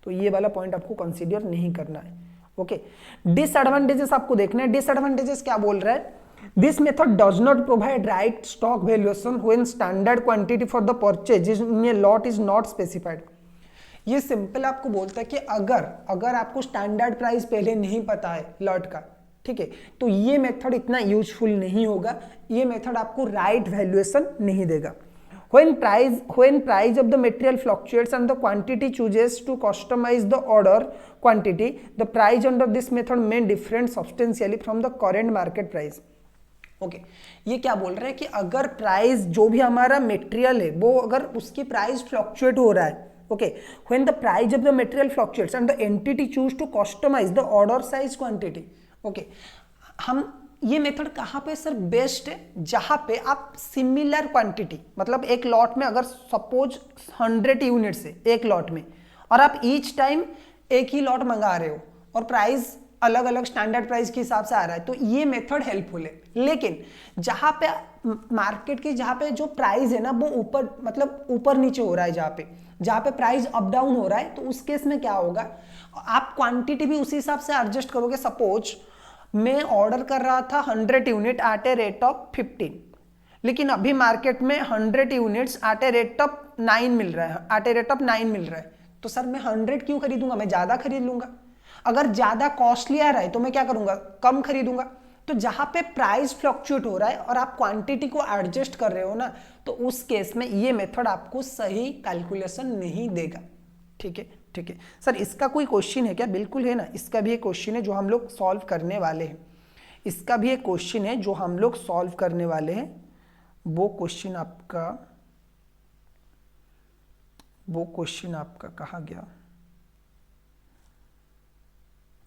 तो ये वाला पॉइंट आपको कंसीडर नहीं करना है। ओके, डिसएडवांटेजेस आपको देखना है। डिसएडवांटेजेस क्या बोल रहा है, this method does not provide right stock valuation when standard quantity for the purchase in a lot is not specified. ये सिंपल आपको बोलता है कि अगर आपको स्टैंडर्ड प्राइस पहले नहीं पता है लॉट का, ठीक है, तो ये मेथड इतना यूजफुल नहीं होगा, ये मेथड आपको राइट वैल्यूएशन नहीं देगा। when price of the material fluctuates and the quantity chooses to customize the order quantity, the price under this method may differ substantially from the current market price। Okay, ये क्या बोल रहा है कि अगर price, जो भी हमारा मटेरियल है वो अगर उसकी प्राइस फ्लक्चुएट हो रहा है, okay, when the price of the material fluctuates and the entity choose to customise the order size quantity. Okay, हम ये मेथड कहाँ पे सर बेस्ट है, जहाँ पे आप सिमिलर क्वांटिटी, मतलब एक लॉट में अगर सपोज 100 यूनिट्स है एक लॉट में, और आप ईच टाइम एक ही लॉट मंगा रहे हो और प्राइस अलग अलग स्टैंडर्ड प्राइस के हिसाब से आ रहा है, तो ये मेथड हेल्पफुल है। लेकिन जहाँ पे मार्केट की, जहाँ पे जो प्राइस है ना वो ऊपर, मतलब ऊपर नीचे हो रहा है, जहाँ पे प्राइस अप डाउन हो रहा है, तो उस केस में क्या होगा, आप क्वांटिटी भी उसी हिसाब से एडजस्ट करोगे। सपोज मैं ऑर्डर कर रहा था 100 unit at a rate of 15, लेकिन अभी मार्केट में 100 units at a rate of 9 मिल रहा है, तो सर मैं 100 क्यों खरीदूंगा, मैं ज्यादा खरीद लूंगा। अगर ज्यादा कॉस्टली आ रहा है तो मैं क्या करूंगा, कम खरीदूंगा। तो जहां पे प्राइस फ्लक्चुएट हो रहा है और आप क्वांटिटी को एडजस्ट कर रहे हो ना, तो उस केस में ये मेथड आपको सही कैलकुलेशन नहीं देगा। ठीक है, ठीक है सर। इसका कोई क्वेश्चन है क्या? बिल्कुल है ना, इसका भी एक क्वेश्चन है जो हम लोग सॉल्व करने वाले हैं। इसका भी एक क्वेश्चन है जो हम लोग सॉल्व करने वाले हैं। वो क्वेश्चन आपका कहाँ गया?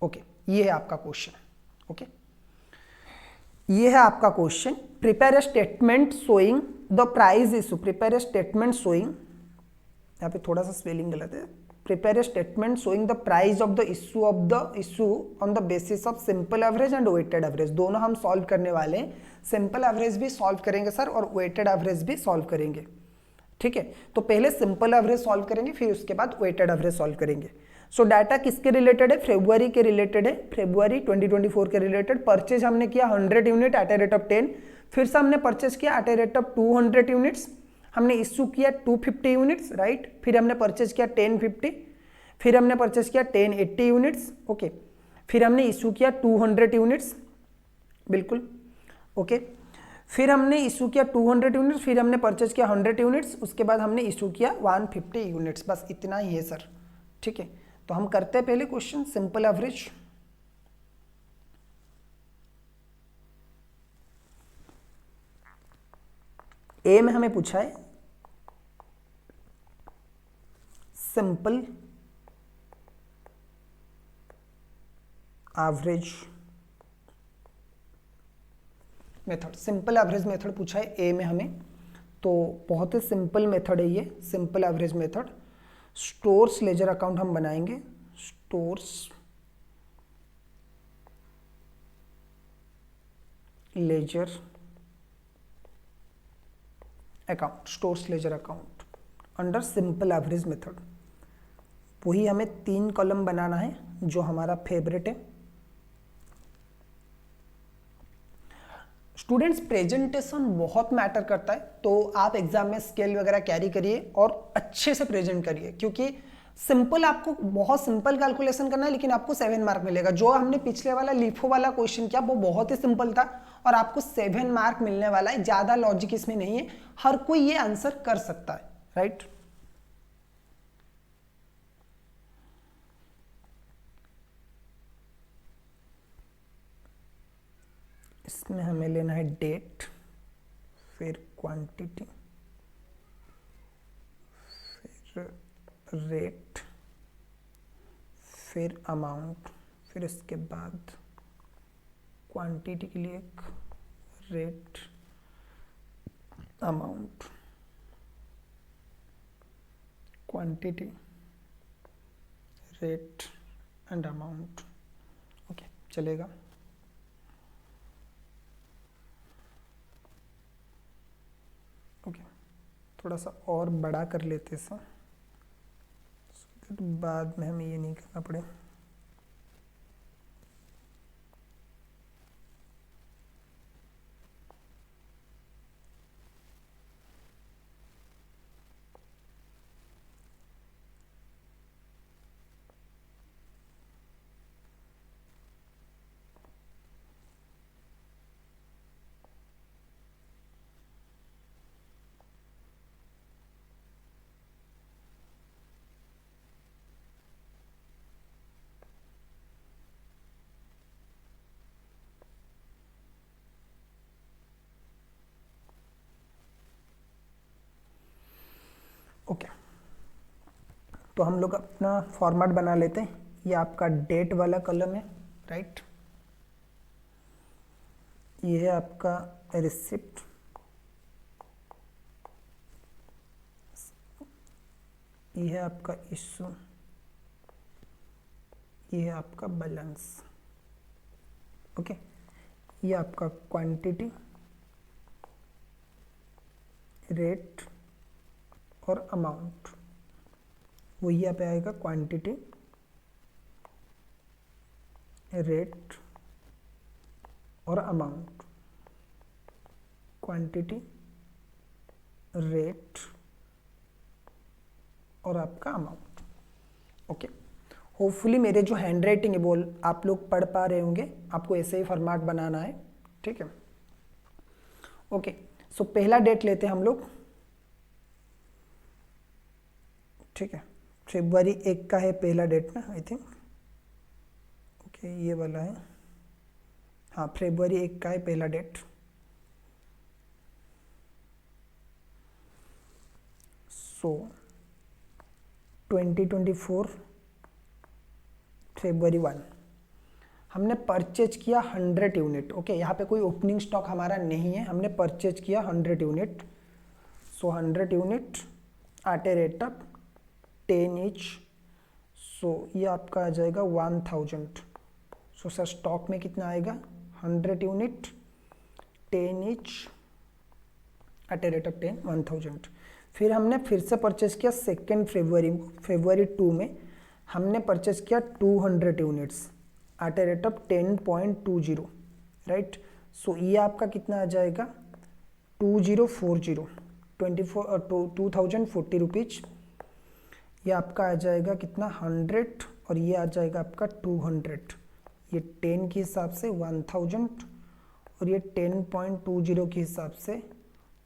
ओके, ये है आपका क्वेश्चन। ओके, ये है आपका question. Prepare a statement showing the price issue. Prepare a statement showing, यहाँ पे थोड़ा सा स्पेलिंग गलत है। Prepare a statement showing the price of the issue on the basis of simple average and weighted average. दोनों हम solve करने वाले हैं। सिंपल एवरेज भी सॉल्व करेंगे सर और वेटेड एवरेज भी सॉल्व करेंगे। ठीक है, तो पहले सिंपल एवरेज सॉल्व करेंगे, फिर उसके बाद वेटेड एवरेज सॉल्व करेंगे। सो डाटा किसके रिलेटेड है? फरवरी के रिलेटेड है, फरवरी 2024 के रिलेटेड। परचेज हमने किया 100 unit at a rate of 10, फिर से हमने परचेज किया at a rate of 200 units. हमने इशू किया 250 यूनिट्स, राइट। फिर हमने परचेज किया 1050, फिर हमने परचेज किया 1080 यूनिट्स। ओके, फिर हमने इशू किया 200 यूनिट्स, बिल्कुल ओके। फिर हमने इशू किया 200 यूनिट्स, फिर हमने परचेज किया 100 यूनिट्स, उसके बाद हमने इशू किया 150 यूनिट्स। बस इतना ही है सर। ठीक है, तो हम करते हैं पहले क्वेश्चन सिंपल एवरेज। ए में हमें पूछा है simple average method. Simple average method पूछा है ए में हमें, तो बहुत ही सिंपल मेथड है ये simple average method. Stores ledger account हम बनाएंगे, stores ledger account, stores ledger account under simple average method. वही हमें 3 कॉलम बनाना है जो हमारा फेवरेट है। स्टूडेंट्स, प्रेजेंटेशन बहुत मैटर करता है, तो आप एग्जाम में स्केल वगैरह कैरी करिए और अच्छे से प्रेजेंट करिए, क्योंकि सिंपल आपको बहुत सिंपल कैलकुलेशन करना है, लेकिन आपको 7 मार्क मिलेगा। जो हमने पिछले वाला लिफो वाला क्वेश्चन किया वो बहुत ही सिंपल था और आपको 7 मार्क मिलने वाला है। ज्यादा लॉजिक इसमें नहीं है, हर कोई ये आंसर कर सकता है, राइट। इसमें हमें लेना है डेट, फिर क्वांटिटी, फिर रेट, फिर अमाउंट, फिर इसके बाद क्वांटिटी के लिए एक rate, amount, quantity, rate and amount. Okay, चलेगा। ओके, थोड़ा सा और बड़ा कर लेते सर, बाद में हमें ये नहीं करना पड़े। ओके, तो हम लोग अपना फॉर्मेट बना लेते हैं। ये आपका डेट वाला कॉलम है, राइट। ये है आपका रिसिप्ट, ये है आपका इशू, ये है आपका बैलेंस। ओके, ये आपका क्वांटिटी, रेट और अमाउंट। वो यहाँ पे आएगा क्वांटिटी, रेट और अमाउंट, क्वांटिटी, रेट और आपका अमाउंट। ओके, होपफुली मेरे जो हैंड राइटिंग है वो आप लोग पढ़ पा रहे होंगे, आपको ऐसे ही फॉर्मेट बनाना है, ठीक है। ओके, सो पहला डेट लेते हैं हम लोग, ठीक है। February 1 का है पहला डेट ना, आई थिंक, ओके ये वाला है, हाँ February 1 का है पहला डेट। सो 2024 February 1 हमने परचेज किया 100 यूनिट। ओके, यहाँ पे कोई ओपनिंग स्टॉक हमारा नहीं है, हमने परचेज किया 100 unit. So 100 unit at a rate of 10 each. So ये आपका आ जाएगा 1000। सो सर स्टॉक में कितना आएगा, 100 unit 10 each eight a rate of 1000। फिर हमने फिर से परचेज किया 2 फरवरी, February 2 में हमने परचेज किया 200 units at a rate of 10.20, right. So ये आपका कितना आ जाएगा, 2040 रुपीज। ये आपका आ जाएगा कितना, 100, और ये आ जाएगा आपका 200। ये 10 के हिसाब से 1000 और ये 10.20 के हिसाब से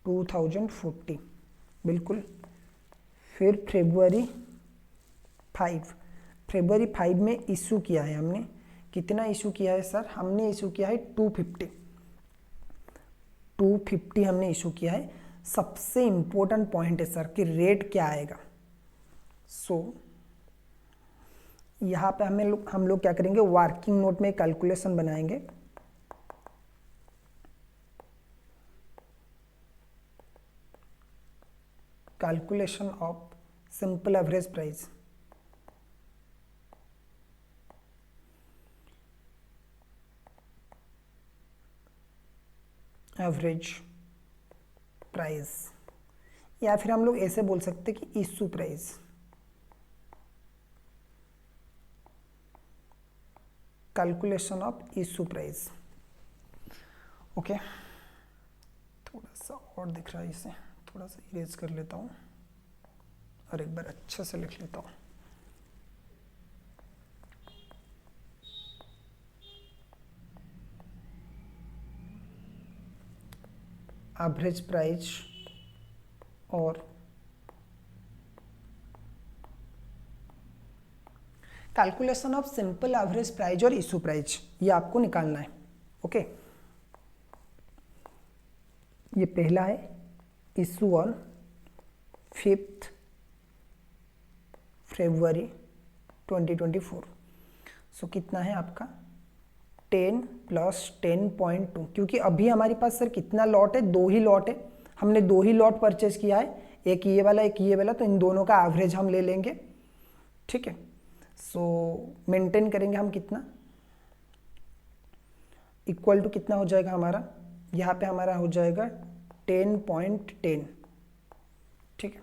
2040, बिल्कुल। फिर February 5 में इशू किया है हमने, कितना इशू किया है सर, हमने इशू किया है 250 हमने इशू किया है। सबसे इंपॉर्टेंट पॉइंट है सर कि रेट क्या आएगा। सो यहाँ पे हम लोग क्या करेंगे, वर्किंग नोट में कैलकुलेशन बनाएंगे। Calculation of simple average price, average price, या फिर हम लोग ऐसे बोल सकते कि issue price. Calculation of issue price. Okay, थोड़ा सा और दिख रहा है, इसे थोड़ा सा इरेज कर लेता हूँ और एक बार अच्छे से लिख लेता हूँ। एवरेज प्राइस और calculation of simple average price और इशू प्राइस, ये आपको निकालना है। ओके, ये पहला है, इशू ऑन 5 फरवरी 2024। सो कितना है आपका, 10 + 10.2, क्योंकि अभी हमारे पास सर कितना लॉट है, 2 ही लॉट है, हमने 2 ही लॉट परचेज किया है, एक ये वाला एक ये वाला, तो इन दोनों का एवरेज हम ले लेंगे, ठीक है। सो मेंटेन करेंगे हम कितना, इक्वल टू कितना हो जाएगा हमारा, यहाँ पे हमारा हो जाएगा 10.10, ठीक है।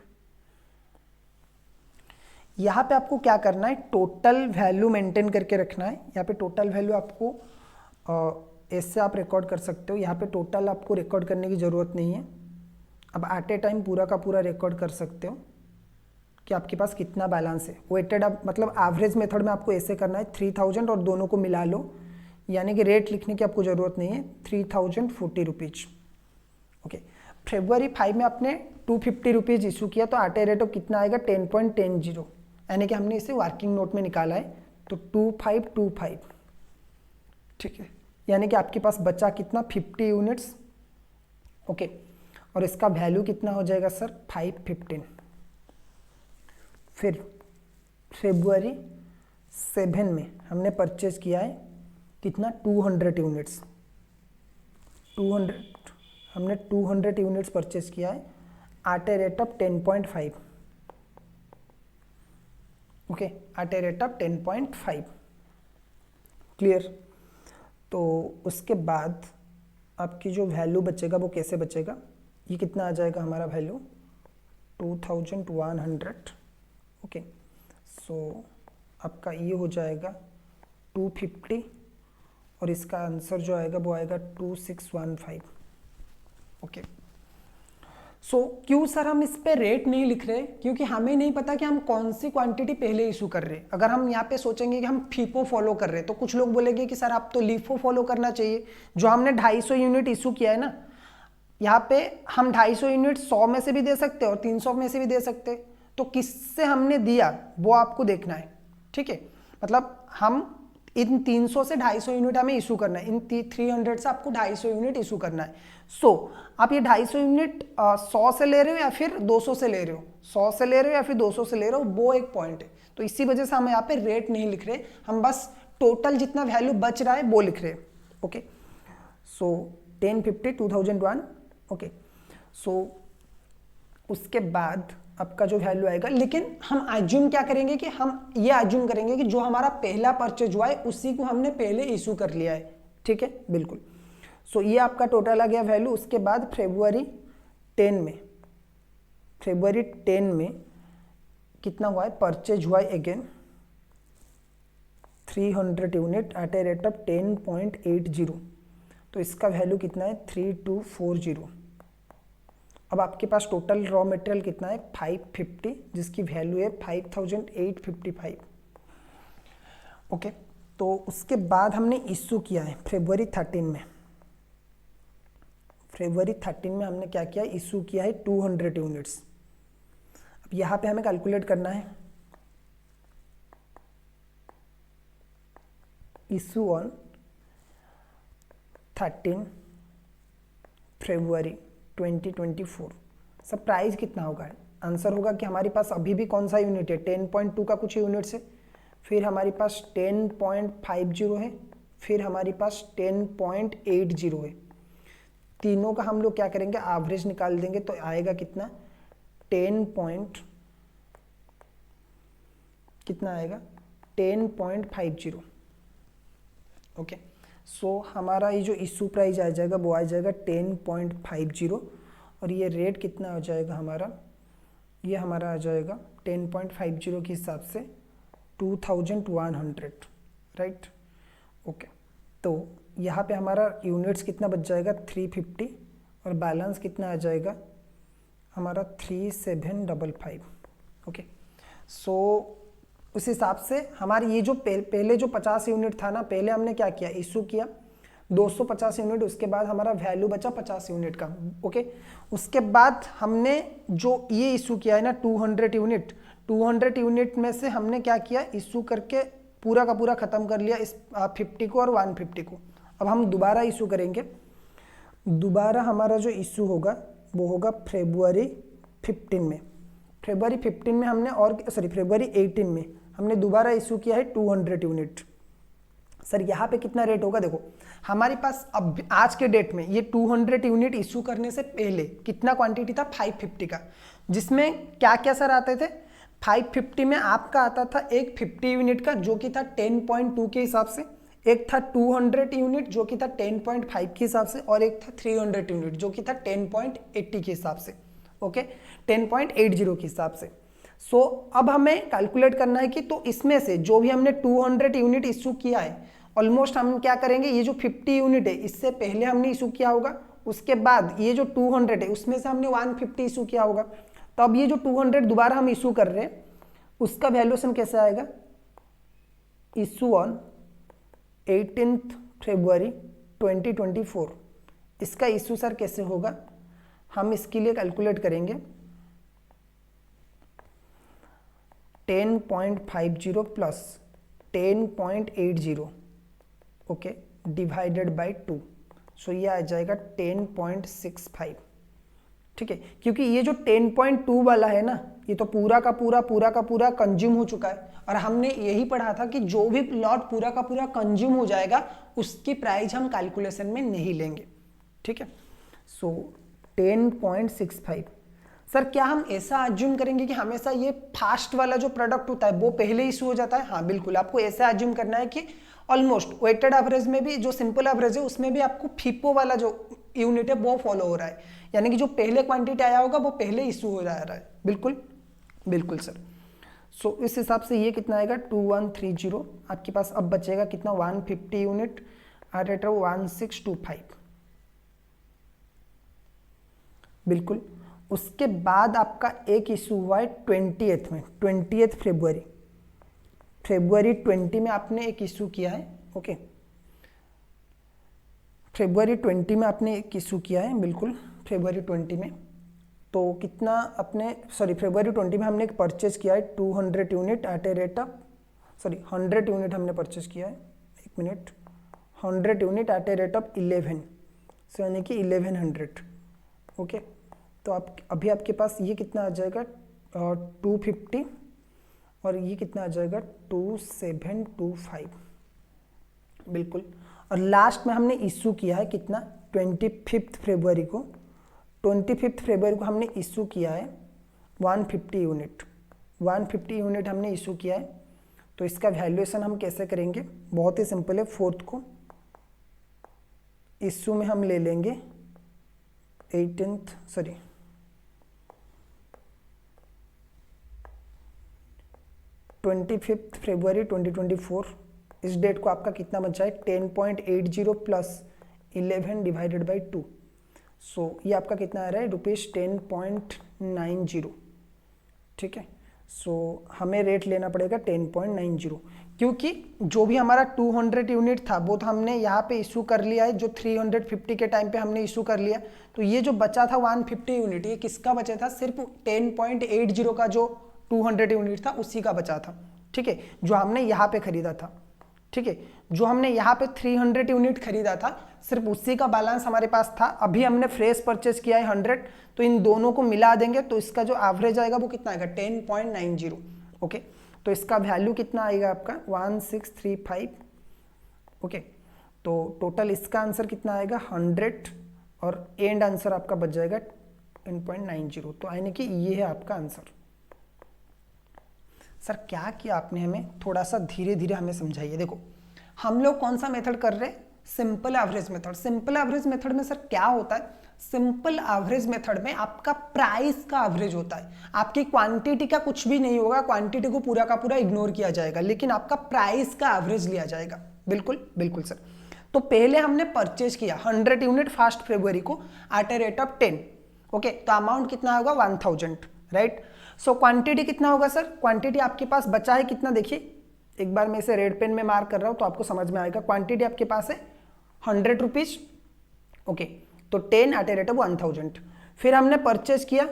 यहाँ पे आपको क्या करना है, टोटल वैल्यू मेंटेन करके रखना है। यहाँ पे टोटल वैल्यू आपको ऐसे आप रिकॉर्ड कर सकते हो, यहाँ पे टोटल आपको रिकॉर्ड करने की ज़रूरत नहीं है। अब एट ए टाइम पूरा का पूरा रिकॉर्ड कर सकते हो कि आपके पास कितना बैलेंस है। वेटेड अब मतलब एवरेज मेथड में आपको ऐसे करना है, 3000 और दोनों को मिला लो, यानी कि रेट लिखने की आपको ज़रूरत नहीं है, 3040 रुपीज। ओके, February 5 में आपने 250 रुपीज़ इशू किया, तो एट ए रेट ऑफ कितना आएगा, 10.10, यानी कि हमने इसे वर्किंग नोट में निकाला है, तो 2525, ठीक है। यानी कि आपके पास बचा कितना, 50 यूनिट्स। ओके, और इसका वैल्यू कितना हो जाएगा सर, 515। फिर February 7 में हमने परचेज किया है कितना, 200 यूनिट्स। 200 हमने 200 यूनिट्स परचेज किया है at a rate of 10.5। Okay, at a rate of 10.5, clear. तो उसके बाद आपकी जो वैल्यू बचेगा वो कैसे बचेगा, ये कितना आ जाएगा हमारा वैल्यू, 2100। ओके, सो आपका ये हो जाएगा 250 और इसका आंसर जो आएगा वो आएगा 2615। ओके, क्यों सर हम इस पे रेट नहीं लिख रहे? क्योंकि हमें नहीं पता कि हम कौन सी क्वांटिटी पहले इशू कर रहे हैं। अगर हम यहाँ पे सोचेंगे कि हम फीफो फॉलो कर रहे हैं तो कुछ लोग बोलेंगे कि सर आप तो लीफो फॉलो करना चाहिए। जो हमने 250 यूनिट इशू किया है ना, यहाँ पे हम 250 यूनिट 100 में से भी दे सकते हैं और 300 में से भी दे सकते हैं। तो किससे हमने दिया वो आपको देखना है, ठीक है। मतलब हम इन 300 से 250 यूनिट हमें इशू करना है, इन 300 से आपको 250 यूनिट इशू करना है। आप ये 250 यूनिट 100 से ले रहे हो या फिर 200 से ले रहे हो, 100 से ले रहे हो या फिर 200 से ले रहे हो, वो एक पॉइंट है। तो इसी वजह से हम यहाँ पे रेट नहीं लिख रहे, हम बस टोटल जितना वैल्यू बच रहा है वो लिख रहे हैं। ओके, 1050 2001। ओके, उसके बाद आपका जो वैल्यू आएगा, लेकिन हम अज्यूम क्या करेंगे कि हम ये अज्यूम करेंगे कि जो हमारा पहला परचेज हुआ है उसी को हमने पहले इशू कर लिया है, ठीक है, बिल्कुल। ये आपका टोटल आ गया वैल्यू। उसके बाद फरवरी 10 में कितना हुआ है परचेज हुआ है, again 300 unit at a rate of 10.80। तो इसका वैल्यू कितना है 3240। अब आपके पास टोटल रॉ मटेरियल कितना है 550, जिसकी वैल्यू है 5855। ओके, तो उसके बाद हमने इशू किया है फरवरी 13 में। फरवरी 13 में हमने क्या किया, इशू किया है 200 यूनिट्स। अब यहाँ पे हमें कैलकुलेट करना है इशू ऑन 13 फरवरी 2024। सब प्राइस कितना होगा? आंसर होगा कि हमारे पास अभी भी कौन सा यूनिट है, 10.2 का कुछ यूनिट्स है, फिर हमारे पास 10.50 है, फिर हमारे पास 10.80 है। तीनों का हम लोग क्या करेंगे, एवरेज निकाल देंगे तो आएगा कितना, 10.50। ओके, हमारा ये जो इशू प्राइस आ जाएगा वो आ जाएगा 10.50, और ये रेट कितना हो जाएगा हमारा, ये हमारा आ जाएगा 10.50 के हिसाब से 2100, राइट। ओके, तो यहाँ पे हमारा यूनिट्स कितना बच जाएगा 350, और बैलेंस कितना आ जाएगा हमारा 3755। ओके, उस हिसाब से हमारी ये जो पहले जो 50 यूनिट था ना, पहले हमने क्या किया, इशू किया 250 यूनिट, उसके बाद हमारा वैल्यू बचा 50 यूनिट का। ओके, उसके बाद हमने जो ये इशू किया है ना 200 यूनिट में से हमने क्या किया, इशू करके पूरा का पूरा ख़त्म कर लिया इस 50 को और 150 को। अब हम दोबारा इशू करेंगे। दोबारा हमारा जो इशू होगा वो होगा फरवरी 15 में। फरवरी 15 में हमने फरवरी 18 में हमने दोबारा इशू किया है 200 यूनिट। सर यहाँ पे कितना रेट होगा, देखो हमारे पास अब आज के डेट में ये 200 यूनिट इशू करने से पहले कितना क्वांटिटी था 550 का, जिसमें क्या क्या सर आते थे, 550 में आपका आता था एक 50 यूनिट का जो कि था 10.2 के हिसाब से, एक था 200 यूनिट जो कि था 10.5 के हिसाब से, और एक था 300 यूनिट जो कि था 10.80 के हिसाब से। ओके, 10.80 के हिसाब से। अब हमें कैलकुलेट करना है कि तो इसमें से जो भी हमने 200 यूनिट इशू किया है, ऑलमोस्ट हम क्या करेंगे, ये जो 50 यूनिट है इससे पहले हमने इशू किया होगा, उसके बाद ये जो 200 है उसमें से हमने 150 इशू किया होगा। तो अब ये जो 200 दोबारा हम इशू कर रहे हैं उसका वैल्यूएशन कैसे आएगा, इशू ऑन 18 फरवरी 2024। इसका इशू सर कैसे होगा, हम इसके लिए कैलकुलेट करेंगे 10.50 प्लस 10.80, ओके, डिवाइडेड बाय 2। ये आ जाएगा 10.65, ठीक है। क्योंकि ये जो 10.2 वाला है ना, ये तो पूरा का पूरा कंज्यूम हो चुका है, और हमने यही पढ़ा था कि जो भी लॉट पूरा का पूरा कंज्यूम हो जाएगा उसकी प्राइस हम कैलकुलेशन में नहीं लेंगे, ठीक है। 10.65। सर क्या हम ऐसा अज्यूम करेंगे कि हमेशा ये फास्ट वाला जो प्रोडक्ट होता है वो पहले इशू हो जाता है? हाँ बिल्कुल, आपको ऐसा अज्यूम करना है कि ऑलमोस्ट वेटेड एवरेज में भी जो सिंपल एवरेज है उसमें भी आपको फीपो वाला जो यूनिट है वो फॉलो हो रहा है, यानी कि जो पहले क्वांटिटी आया होगा वो पहले इशू हो जा रहा है। बिल्कुल बिल्कुल सर। इस हिसाब से ये कितना आएगा 2130। आपके पास अब बचेगा कितना 150 यूनिट एट रेट ऑफ 1625। बिल्कुल, उसके बाद आपका एक इशू हुआ है 20th में, 20th फरवरी, February 20 में आपने एक इशू किया है। ओके, February 20 में आपने एक इशू किया है, बिल्कुल February 20 में। तो कितना अपने February 20 में हमने एक परचेज किया है 200 unit at a rate of 100 unit हमने परचेज किया है, 1 minute, 100 unit at a rate of 11, so यानी कि 1100। ओके, तो आप अभी आपके पास ये कितना आ जाएगा 250 और ये कितना आ जाएगा 2725, बिल्कुल। और लास्ट में हमने इशू किया है कितना 25 फरवरी को, 25 फरवरी को हमने इशू किया है 150 यूनिट, 150 यूनिट हमने इशू किया है। तो इसका वैल्यूएशन हम कैसे करेंगे, बहुत ही सिंपल है। 4th को इशू में हम ले लेंगे 25 फरवरी 2024, इस डेट को आपका कितना बचा है 10.80 प्लस 11 डिवाइडेड बाई 2, सो ये आपका कितना आ रहा है ₹10.90, ठीक है। सो हमें रेट लेना पड़ेगा 10.90, क्योंकि जो भी हमारा 200 यूनिट था वो तो हमने यहाँ पे इशू कर लिया है, जो 350 के टाइम पे हमने इशू कर लिया। तो ये जो बचा था 150 यूनिट, ये किसका बचा था, सिर्फ 10.80 का जो 200 यूनिट था उसी का बचा था, ठीक है, जो हमने यहाँ पे खरीदा था, ठीक है। जो हमने यहाँ पे 300 यूनिट खरीदा था सिर्फ उसी का बैलेंस हमारे पास था। अभी हमने फ्रेश परचेज किया है 100, तो इन दोनों को मिला देंगे तो इसका जो एवरेज आएगा वो कितना आएगा 10.90। ओके, तो इसका वैल्यू कितना आएगा आपका 1635। ओके, तो टोटल इसका आंसर कितना आएगा 100 और एंड आंसर आपका बच जाएगा 10.90। तो यानी कि ये है आपका आंसर। सर क्या किया आपने, हमें थोड़ा सा धीरे धीरे हमें समझाइए। देखो हम लोग कौन सा मेथड कर रहे हैं, simple average method. Simple average method में सर क्या होता है, सिंपल एवरेज मेथड में आपका प्राइस का एवरेज होता है, आपकी क्वांटिटी का कुछ भी नहीं होगा, क्वांटिटी को पूरा का पूरा इग्नोर किया जाएगा, लेकिन आपका प्राइस का एवरेज लिया जाएगा। बिल्कुल बिल्कुल सर। तो पहले हमने परचेज किया 100 यूनिट 1 फरवरी को at a rate of 10। Okay, तो अमाउंट कितना होगा 1000, राइट। सो क्वांटिटी कितना होगा सर, क्वांटिटी आपके पास बचा है कितना, देखिए एक बार मैं इसे रेड पेन में मार्क कर रहा हूं तो आपको समझ में आएगा। क्वांटिटी आपके पास है 100 रुपीज। ओके, तो 10 एट ए रेट ऑफ 1000। फिर हमने परचेज किया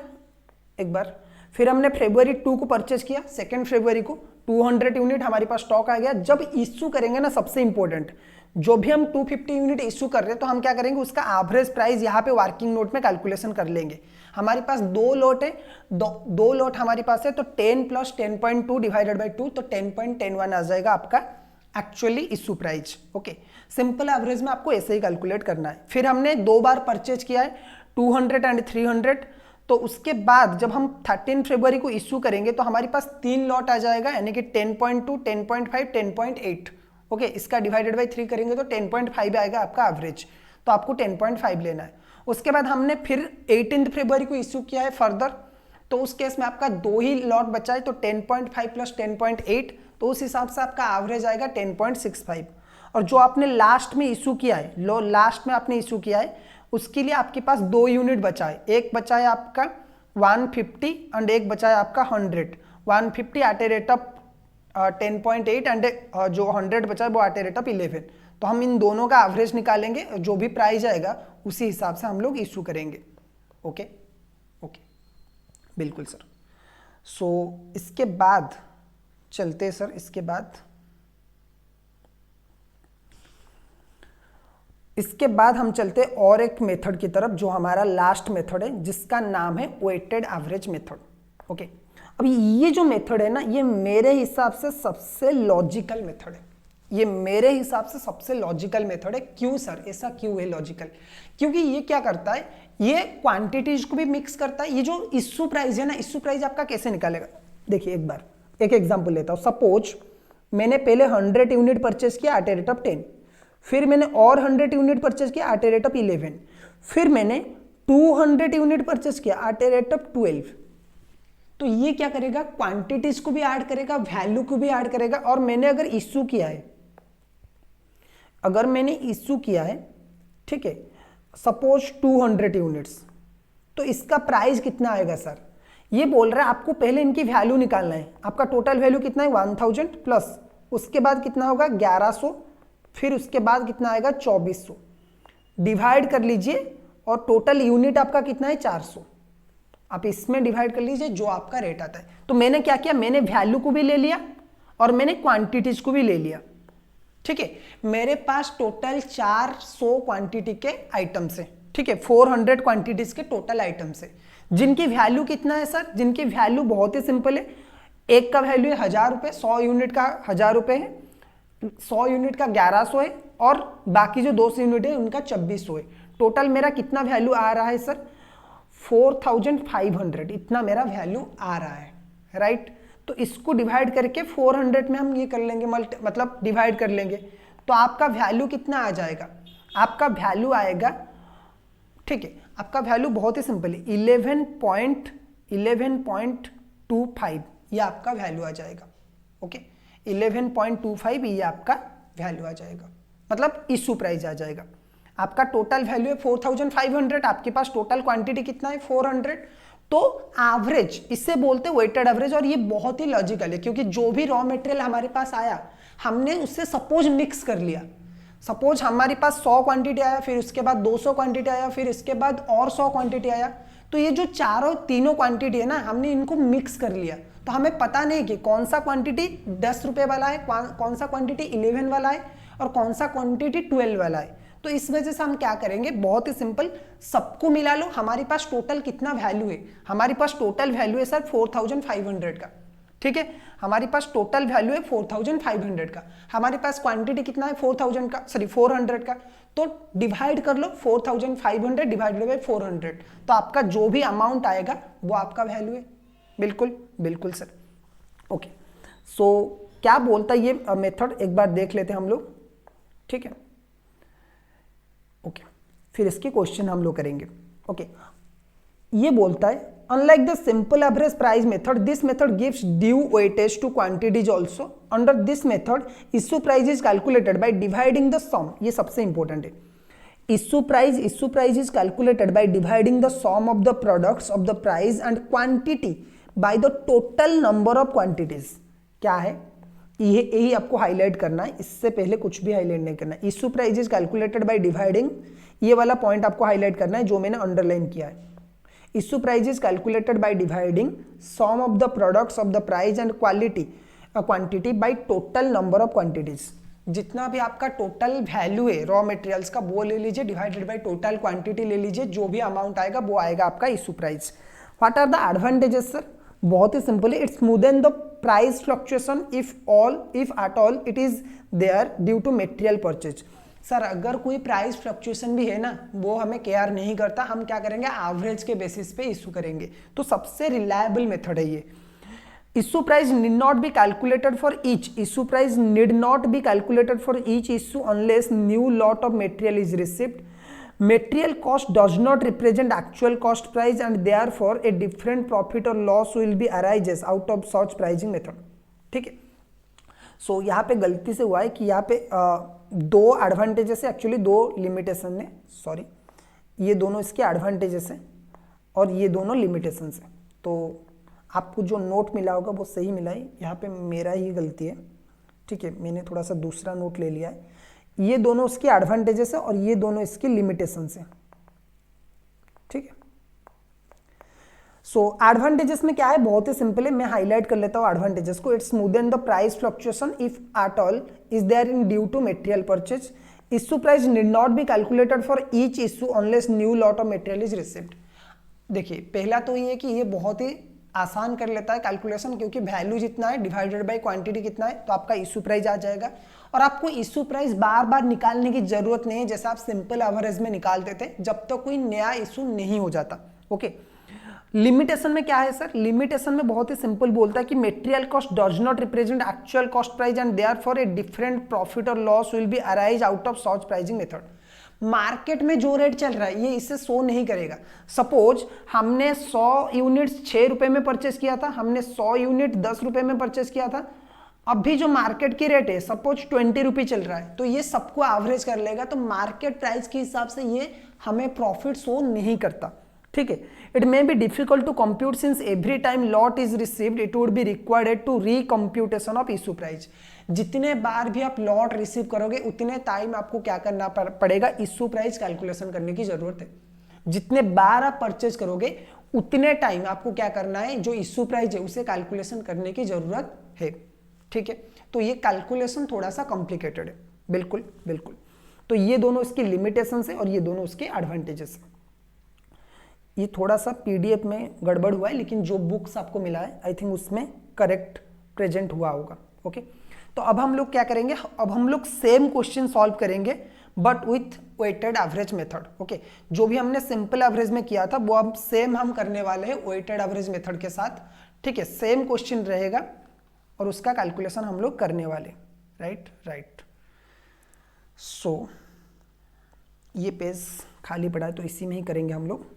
एक बार, फिर हमने February 2 को परचेज किया, 2 फरवरी को 200 यूनिट हमारे पास स्टॉक आ गया। जब इश्यू करेंगे ना, सबसे इंपॉर्टेंट, जो भी हम 250 यूनिट इश्यू कर रहे हैं तो हम क्या करेंगे, उसका एवरेज प्राइस यहाँ पे वर्किंग नोट में कैलकुलेशन कर लेंगे। हमारे पास 2 लॉट है, दो लॉट हमारे पास है, तो 10 प्लस 10.2 डिवाइडेड बाई 2, तो 10.101 आ जाएगा आपका actually issue price. Okay, simple average में आपको ऐसे ही कैलकुलेट करना है। फिर हमने 2 बार परचेज किया है 200 एंड 300, तो उसके बाद जब हम 13 फरवरी को इशू करेंगे तो हमारे पास 3 लॉट आ जाएगा, यानी कि 10.2, 10.5, 10.8। ओके, इसका डिवाइडेड बाई 3 करेंगे तो 10.5 आएगा आपका एवरेज, तो आपको 10.5 लेना है। उसके बाद हमने फिर 18 फरवरी को इशू किया है फर्दर, तो उस केस में आपका 2 ही लॉट बचा है, तो 10.5 प्लस 10.8, तो उस हिसाब से आपका एवरेज आएगा 10.65। और जो आपने लास्ट में इशू किया है, लास्ट में आपने इशू किया है, उसके लिए आपके पास 2 यूनिट बचा है, एक बचा है आपका 150 एंड एक बचा है आपका 100। 150 at a rate of 10.8 and जो 100 बचा है वो एट ए रेट ऑफ 11। तो हम इन दोनों का एवरेज निकालेंगे, जो भी प्राइस आएगा उसी हिसाब से हम लोग इशू करेंगे। ओके ओके, बिल्कुल सर। सो इसके बाद चलते सर, इसके बाद हम चलते और एक मेथड की तरफ, जो हमारा लास्ट मेथड है, जिसका नाम है वेटेड एवरेज मेथड। ओके, अब ये जो मेथड है ना, ये मेरे हिसाब से सबसे लॉजिकल मेथड है, ये मेरे हिसाब से सबसे लॉजिकल मेथड है। क्यों सर, ऐसा क्यों है लॉजिकल, क्योंकि ये क्या करता है, ये क्वांटिटीज को भी मिक्स करता है। ये जो इशू प्राइस है ना, इशू प्राइस आपका कैसे निकालेगा, देखिए एक बार एक एग्जांपल लेता हूं। सपोज मैंने पहले 100 यूनिट परचेज किया एट ए रेट ऑफ 10, फिर मैंने और 100 यूनिट परचेज किया एट ए रेट ऑफ 11, फिर मैंने 200 यूनिट परचेज किया एट ए रेट ऑफ 12। तो ये क्या करेगा, क्वांटिटीज को भी ऐड करेगा, वैल्यू को भी ऐड करेगा। और मैंने अगर इशू किया है, ठीक है, सपोज 200 यूनिट्स, तो इसका प्राइस कितना आएगा सर? ये बोल रहा है आपको पहले इनकी वैल्यू निकालना है। आपका टोटल वैल्यू कितना है 1000 प्लस उसके बाद कितना होगा 1100, फिर उसके बाद कितना आएगा 2400, डिवाइड कर लीजिए और टोटल यूनिट आपका कितना है 400। आप इसमें डिवाइड कर लीजिए जो आपका रेट आता है। तो मैंने क्या किया, मैंने वैल्यू को भी ले लिया और मैंने क्वांटिटीज को भी ले लिया। ठीक है, मेरे पास टोटल 400 क्वांटिटी के आइटम्स है। ठीक है, 400 क्वांटिटीज के टोटल आइटम्स है जिनकी वैल्यू कितना है सर? जिनकी वैल्यू बहुत ही सिंपल है। एक का वैल्यू है 1000 रुपये, 100 यूनिट का 1000 रुपये है, 100 यूनिट का 1100 है और बाकी जो 200 यूनिट है उनका 2600 है। टोटल मेरा कितना वैल्यू आ रहा है सर? 4500, इतना मेरा वैल्यू आ रहा है, राइट। तो इसको डिवाइड करके 400 में हम ये कर लेंगे, मतलब डिवाइड कर लेंगे, तो आपका वैल्यू कितना आ जाएगा? आपका वैल्यू आएगा, ठीक है, आपका वैल्यू बहुत ही सिंपल है 11.25, ये आपका वैल्यू आ जाएगा। ओके, 11.25 ये आपका वैल्यू आ जाएगा, मतलब इशू प्राइस आ जाएगा। आपका टोटल वैल्यू है 4500, आपके पास टोटल क्वांटिटी कितना है 400, तो एवरेज, इससे बोलते हैं वेटेड एवरेज। और ये बहुत ही लॉजिकल है क्योंकि जो भी रॉ मटेरियल हमारे पास आया हमने उससे सपोज मिक्स कर लिया। सपोज हमारे पास 100 क्वांटिटी आया, फिर उसके बाद 200 क्वांटिटी आया, फिर इसके बाद और 100 क्वांटिटी आया, तो ये जो तीनों क्वांटिटी है ना, हमने इनको मिक्स कर लिया। तो हमें पता नहीं कि कौन सा क्वांटिटी 10 रुपये वाला है, कौन सा क्वांटिटी 11 वाला है और कौन सा क्वांटिटी 12 वाला है। तो इस वजह से हम क्या करेंगे, बहुत ही सिंपल, सबको मिला लो। हमारे पास टोटल कितना वैल्यू है? हमारे पास टोटल वैल्यू है सर 4500 का। ठीक है, हमारे पास टोटल वैल्यू है 4500 का। हमारे पास क्वांटिटी कितना है 400 का। तो डिवाइड कर लो 4500 डिवाइडेड बाय 400, तो आपका जो भी अमाउंट आएगा वो आपका वैल्यू है। बिल्कुल बिल्कुल सर। ओके, सो क्या बोलता है ये मेथड, एक बार देख लेते हैं हम लोग। ठीक है, ओके, फिर इसके क्वेश्चन हम लोग करेंगे। ओके, ये बोलता है unlike the simple average price method, this method gives due weightage to quantities also. Under this method issue price is calculated by dividing the sum, ये सबसे इंपॉर्टेंट है। issue price is calculated by dividing the sum of the products of the price and quantity by the total number of quantities। क्या है ये, यही आपको highlight करना है, इससे पहले कुछ भी हाईलाइट नहीं करना है। issue price is calculated by dividing, ये वाला पॉइंट आपको हाईलाइट करना है जो मैंने अंडरलाइन किया है। issue price is calculated by dividing sum of the products of the price and quantity by total number of quantities। जितना भी आपका टोटल वैल्यू है रॉ मटेरियल्स का वो ले लीजिए, डिवाइडेड बाय टोटल क्वांटिटी ले लीजिए, जो भी अमाउंट आएगा वो आएगा आपका issue price. What are the advantages sir? बहुत ही सिंपल है, it's smoothen the price fluctuation if at all it is there due to material purchase. Sir अगर कोई प्राइस फ्लक्चुएशन भी है ना, वो हमें केयर नहीं करता, हम क्या करेंगे एवरेज के बेसिस पे इशू करेंगे। तो सबसे रिलायबल मेथड है ये। Issue price need not be calculated for each, issue price need not be calculated for each issue unless new lot of material is received. Material cost does not represent actual cost price and therefore a different profit or loss will be arises out of such pricing method। ठीक है, सो यहाँ पे गलती से हुआ है कि यहाँ पे दो एडवांटेजेस है, एक्चुअली दो लिमिटेशन है, सॉरी, ये दोनों इसके एडवांटेजेस हैं और ये दोनों लिमिटेशंस हैं। तो आपको जो नोट मिला होगा वो सही मिला है, यहाँ पे मेरा ही गलती है। ठीक है, मैंने थोड़ा सा दूसरा नोट ले लिया है। ये दोनों इसके एडवांटेजेस है और ये दोनों इसकी लिमिटेशंस हैं। ठीक है, सो एडवांटेजेस में क्या है, बहुत ही सिंपल है, मैं हाईलाइट कर लेता हूँ एडवांटेजेस को। It's smoothen the price fluctuation if at all is there in due to material purchase. Issue price need not be calculated for each issue unless new lot of material is received. देखिए, पहला तो ये कि ये बहुत ही आसान कर लेता है कैलकुलेशन, क्योंकि वैल्यू जितना है डिवाइडेड बाय क्वांटिटी कितना है, तो आपका इशू प्राइस आ जाएगा। और आपको इशू प्राइस बार बार निकालने की जरूरत नहीं है, जैसा आप सिंपल एवरेज में निकालते थे, जब तक कोई नया इशू नहीं हो जाता। ओके, लिमिटेशन में क्या है सर? लिमिटेशन में बहुत ही सिंपल बोलता है कि material cost does not represent actual cost price and therefore a different profit और loss will be arise out of such pricing method. Market में जो रेट चल रहा है ये इससे शो नहीं करेगा। सपोज हमने 100 यूनिट्स 6 रुपए में परचेस किया था, हमने 100 यूनिट 10 रुपए में परचेस किया था। अभी जो मार्केट की रेट है सपोज 20 रुपये चल रहा है, तो ये सबको एवरेज कर लेगा, तो मार्केट प्राइस के हिसाब से ये हमें प्रॉफिट शो नहीं करता। ठीक है, it may be difficult to compute since every time lot is received it would be required to recomputation of issue price. जितने बार भी आप लॉट रिसीव करोगे उतने टाइम आपको क्या करना पड़ेगा, इशू प्राइस कैलकुलेशन करने की जरूरत है। जितने बार आप परचेज करोगे उतने टाइम आपको क्या करना है, जो इशू प्राइस है उसे कैलकुलेशन करने की जरूरत है। ठीक है, तो ये कैलकुलेशन थोड़ा सा कॉम्प्लिकेटेड है, बिल्कुल बिल्कुल। तो ये दोनों इसकी लिमिटेशन है और ये दोनों इसके एडवांटेजेस है। ये थोड़ा सा पीडीएफ में गड़बड़ हुआ है, लेकिन जो बुक्स आपको मिला है आई थिंक उसमें करेक्ट प्रेजेंट हुआ होगा। ओके, तो अब हम लोग क्या करेंगे, अब हम लोग सेम क्वेश्चन सॉल्व करेंगे but with weighted average method. Okay, जो भी हमने सिंपल एवरेज में किया था वो अब सेम हम करने वाले हैं वेटेड एवरेज मेथड के साथ। ठीक है, सेम क्वेश्चन रहेगा और उसका कैलकुलेशन हम लोग करने वाले। राइट। सो ये पेज खाली पड़ा है तो इसी में ही करेंगे हम लोग।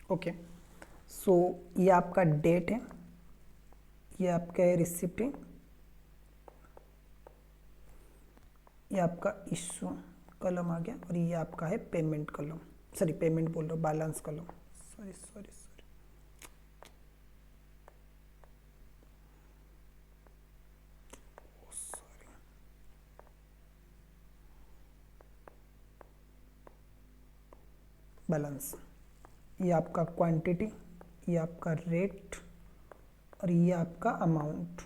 ओके, सो ये आपका डेट है, ये आपका है रिसिप्ट है, ये आपका इशू कलम आ गया और ये आपका है पेमेंट कलम, सॉरी पेमेंट बोल रहा हूँ, बैलेंस कलम, सॉरी बैलेंस। ये आपका क्वांटिटी, ये आपका रेट और ये आपका अमाउंट।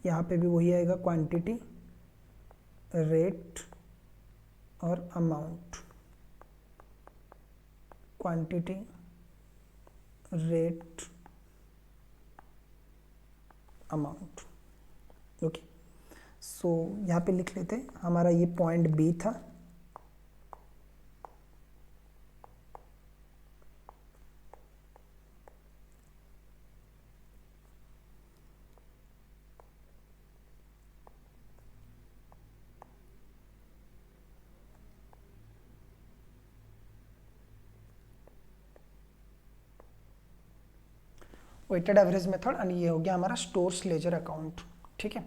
यहाँ पे भी वही आएगा, क्वांटिटी, रेट और amount, quantity, rate, amount. Okay, so यहाँ पे लिख लेते हैं, हमारा ये पॉइंट बी था। वेटेड एवरेज मेथड और ये हो गया हमारा स्टोर्स लेजर अकाउंट। ठीक है,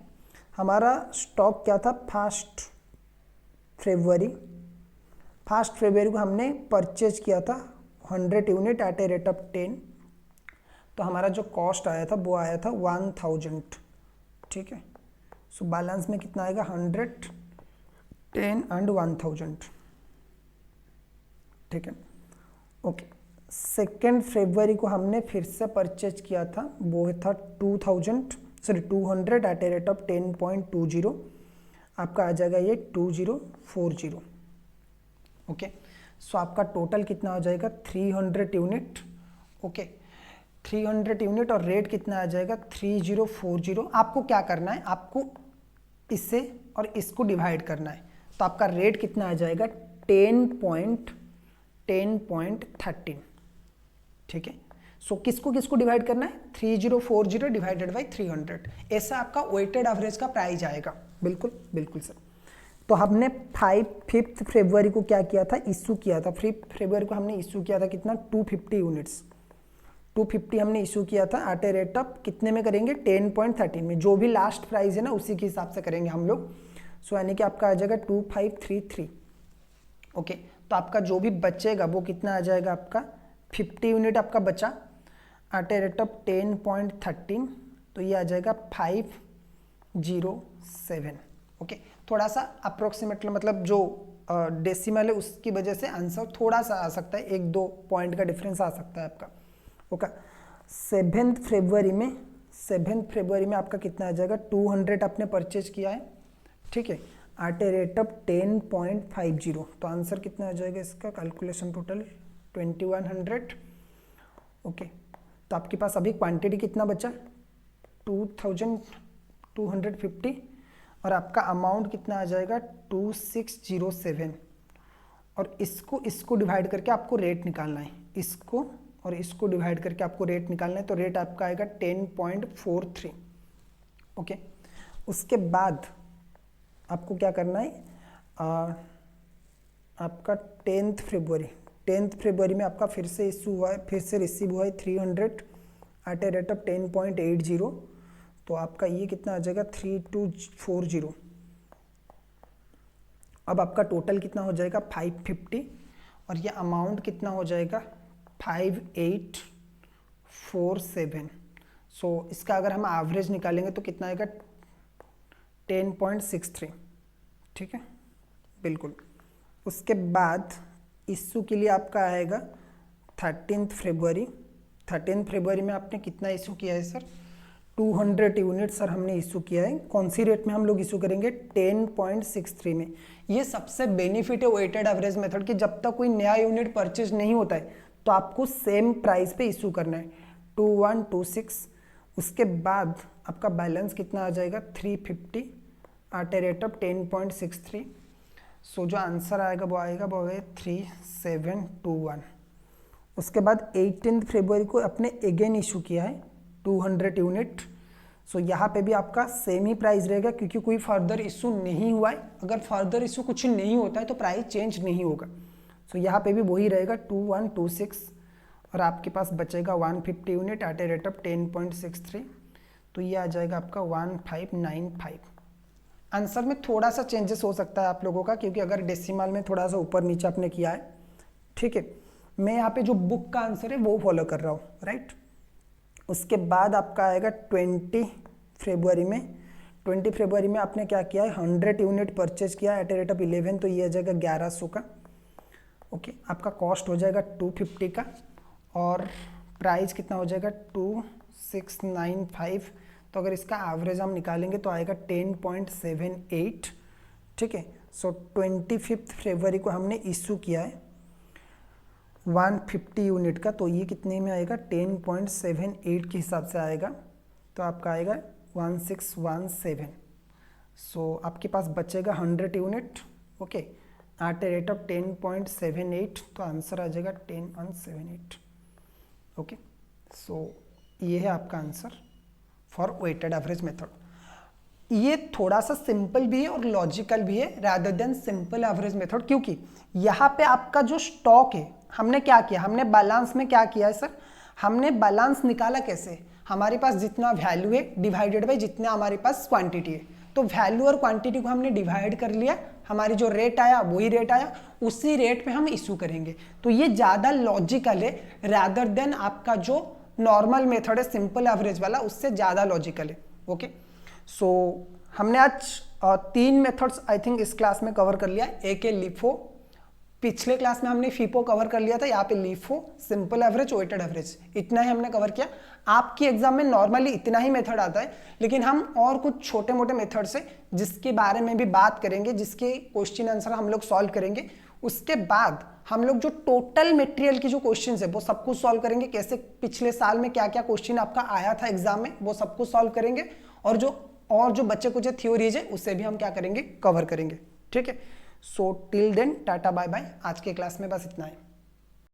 हमारा स्टॉक क्या था, फर्स्ट फरवरी को हमने परचेज किया था 100 unit at a rate of 10। तो हमारा जो कॉस्ट आया था वो आया था 1000। ठीक है, सो बैलेंस में कितना आएगा, 100, 10 एंड 1000। ठीक है, ओके। 2 फरवरी को हमने फिर से परचेज किया था, वो था 200 एट ए रेट ऑफ 10.20। आपका आ जाएगा ये 2040। ओके, सो आपका टोटल कितना हो जाएगा, 300 यूनिट। ओके, 300 यूनिट और रेट कितना आ जाएगा, 3040। आपको क्या करना है, आपको इससे और इसको डिवाइड करना है। तो आपका रेट कितना आ जाएगा, 10.13। ठीक है, सो किसको किसको डिवाइड करना है, 3040 डिवाइडेड बाई 300, ऐसा आपका वेटेड एवरेज का प्राइस आएगा। बिल्कुल बिल्कुल सर। तो हमने 5 फरवरी को क्या किया था, इशू किया था। 5 फरवरी को हमने इशू किया था कितना, 250 यूनिट्स, 250 हमने इशू किया था एट ए रेट ऑफ कितने में करेंगे, 10.13 में। जो भी लास्ट प्राइस है ना उसी के हिसाब से करेंगे हम लोग। सो यानी कि आपका आ जाएगा 2533। ओके, तो आपका जो भी बचेगा वो कितना आ जाएगा, आपका 50 यूनिट आपका बचा एट ए रेट ऑफ 10.13, तो ये आ जाएगा 507। ओके, थोड़ा सा अप्रोक्सीमेटली मतलब जो डेसिमल है उसकी वजह से आंसर थोड़ा सा आ सकता है, 1-2 पॉइंट का डिफरेंस आ सकता है आपका। ओके, 7 फरवरी में आपका कितना आ जाएगा, 200 आपने परचेज किया है, ठीक है, एट ए रेट ऑफ 10.50। तो आंसर कितना आ जाएगा इसका, कैलकुलेशन टोटल 2100। ओके, तो आपके पास अभी क्वांटिटी कितना बचा, 2250, और आपका अमाउंट कितना आ जाएगा 2607। और इसको डिवाइड करके आपको रेट निकालना है, इसको और इसको डिवाइड करके आपको रेट निकालना है, तो रेट आपका आएगा 10.43। ओके, उसके बाद आपको क्या करना है, आपका 10 फरवरी में आपका फिर से इशू हुआ है, फिर से रिसीव हुआ है 300 एट ए रेट ऑफ 10.80। तो आपका ये कितना आ जाएगा 3240। अब आपका टोटल कितना हो जाएगा 550, और ये अमाउंट कितना हो जाएगा 5847। सो इसका अगर हम एवरेज निकालेंगे तो कितना आएगा 10.63, ठीक है, बिल्कुल। उसके बाद इशू के लिए आपका आएगा 13 फरवरी में आपने कितना इशू किया है सर, 200 यूनिट सर हमने इशू किया है। कौन सी रेट में हम लोग इशू करेंगे, 10.63 में। ये सबसे बेनिफिट है वेटेड एवरेज मेथड की, जब तक कोई नया यूनिट परचेज नहीं होता है तो आपको सेम प्राइस पे इशू करना है, 2126। उसके बाद आपका बैलेंस कितना आ जाएगा 350 एट ए रेट ऑफ 10.63। सो जो आंसर आएगा वो आएगा 3721। उसके बाद 18 फरवरी को अपने अगेन इशू किया है 200 यूनिट। सो यहाँ पे भी आपका सेम ही प्राइस रहेगा, क्योंकि कोई फर्दर इशू नहीं हुआ है। अगर फर्दर इशू कुछ नहीं होता है तो प्राइस चेंज नहीं होगा। सो यहाँ पे भी वही रहेगा 2126, और आपके पास बचेगा 150 unit at a rate of 10.63। तो ये आ जाएगा आपका 1595। आंसर में थोड़ा सा चेंजेस हो सकता है आप लोगों का, क्योंकि अगर डेसिमल में थोड़ा सा ऊपर नीचे आपने किया है, ठीक है। मैं यहाँ पे जो बुक का आंसर है वो फॉलो कर रहा हूँ, राइट। उसके बाद आपका आएगा 20 फरवरी में आपने क्या किया है, 100 यूनिट परचेज किया एट ए रेट ऑफ 11, तो ये आ जाएगा 1100 का। ओके, आपका कॉस्ट हो जाएगा 250 का, और प्राइस कितना हो जाएगा 2695। तो अगर इसका एवरेज हम निकालेंगे तो आएगा 10.78, ठीक है। सो 25 फरवरी को हमने इशू किया है 150 यूनिट का, तो ये कितने में आएगा 10.78 के हिसाब से आएगा, तो आपका आएगा 1617। सो आपके पास बचेगा 100 unit, okay, at a rate of 10.78, तो आंसर आ जाएगा 10178। ओके, सो ये है आपका answer for weighted average method. ये थोड़ा सा सिंपल भी है और लॉजिकल भी है rather than simple average method, क्योंकि यहाँ पे आपका जो स्टॉक है, हमने क्या किया, हमने बैलेंस में क्या किया है सर, हमने बैलेंस निकाला कैसे, हमारे पास जितना वैल्यू है डिवाइडेड बाई जितना हमारे पास क्वांटिटी है। तो वैल्यू और क्वांटिटी को हमने डिवाइड कर लिया, हमारी जो रेट आया वही रेट आया, उसी रेट पे हम इशू करेंगे। तो ये ज़्यादा लॉजिकल है रादर देन आपका जो नॉर्मल मेथड है सिंपल एवरेज वाला, उससे ज़्यादा लॉजिकल है। ओके, सो हमने आज 3 मेथड्स आई थिंक इस क्लास में कवर कर लिया। एक है लिफो, पिछले क्लास में हमने फीपो कवर कर लिया था, यहाँ पे LIFO, simple average, weighted average, इतना ही हमने कवर किया। आपकी एग्जाम में नॉर्मली इतना ही मेथड आता है, लेकिन हम और कुछ छोटे मोटे मेथड से जिसके बारे में भी बात करेंगे, जिसके क्वेश्चन आंसर हम लोग सॉल्व करेंगे। उसके बाद हम लोग जो टोटल मटेरियल की जो क्वेश्चन है वो सब कुछ सॉल्व करेंगे, कैसे पिछले साल में क्या क्या क्वेश्चन आपका आया था एग्जाम में वो सब कुछ सॉल्व करेंगे, और जो बच्चे कुछ थ्योरीज है उसे भी हम क्या करेंगे, कवर करेंगे। ठीक है, so till then tata bye bye. आज के क्लास में बस इतना है।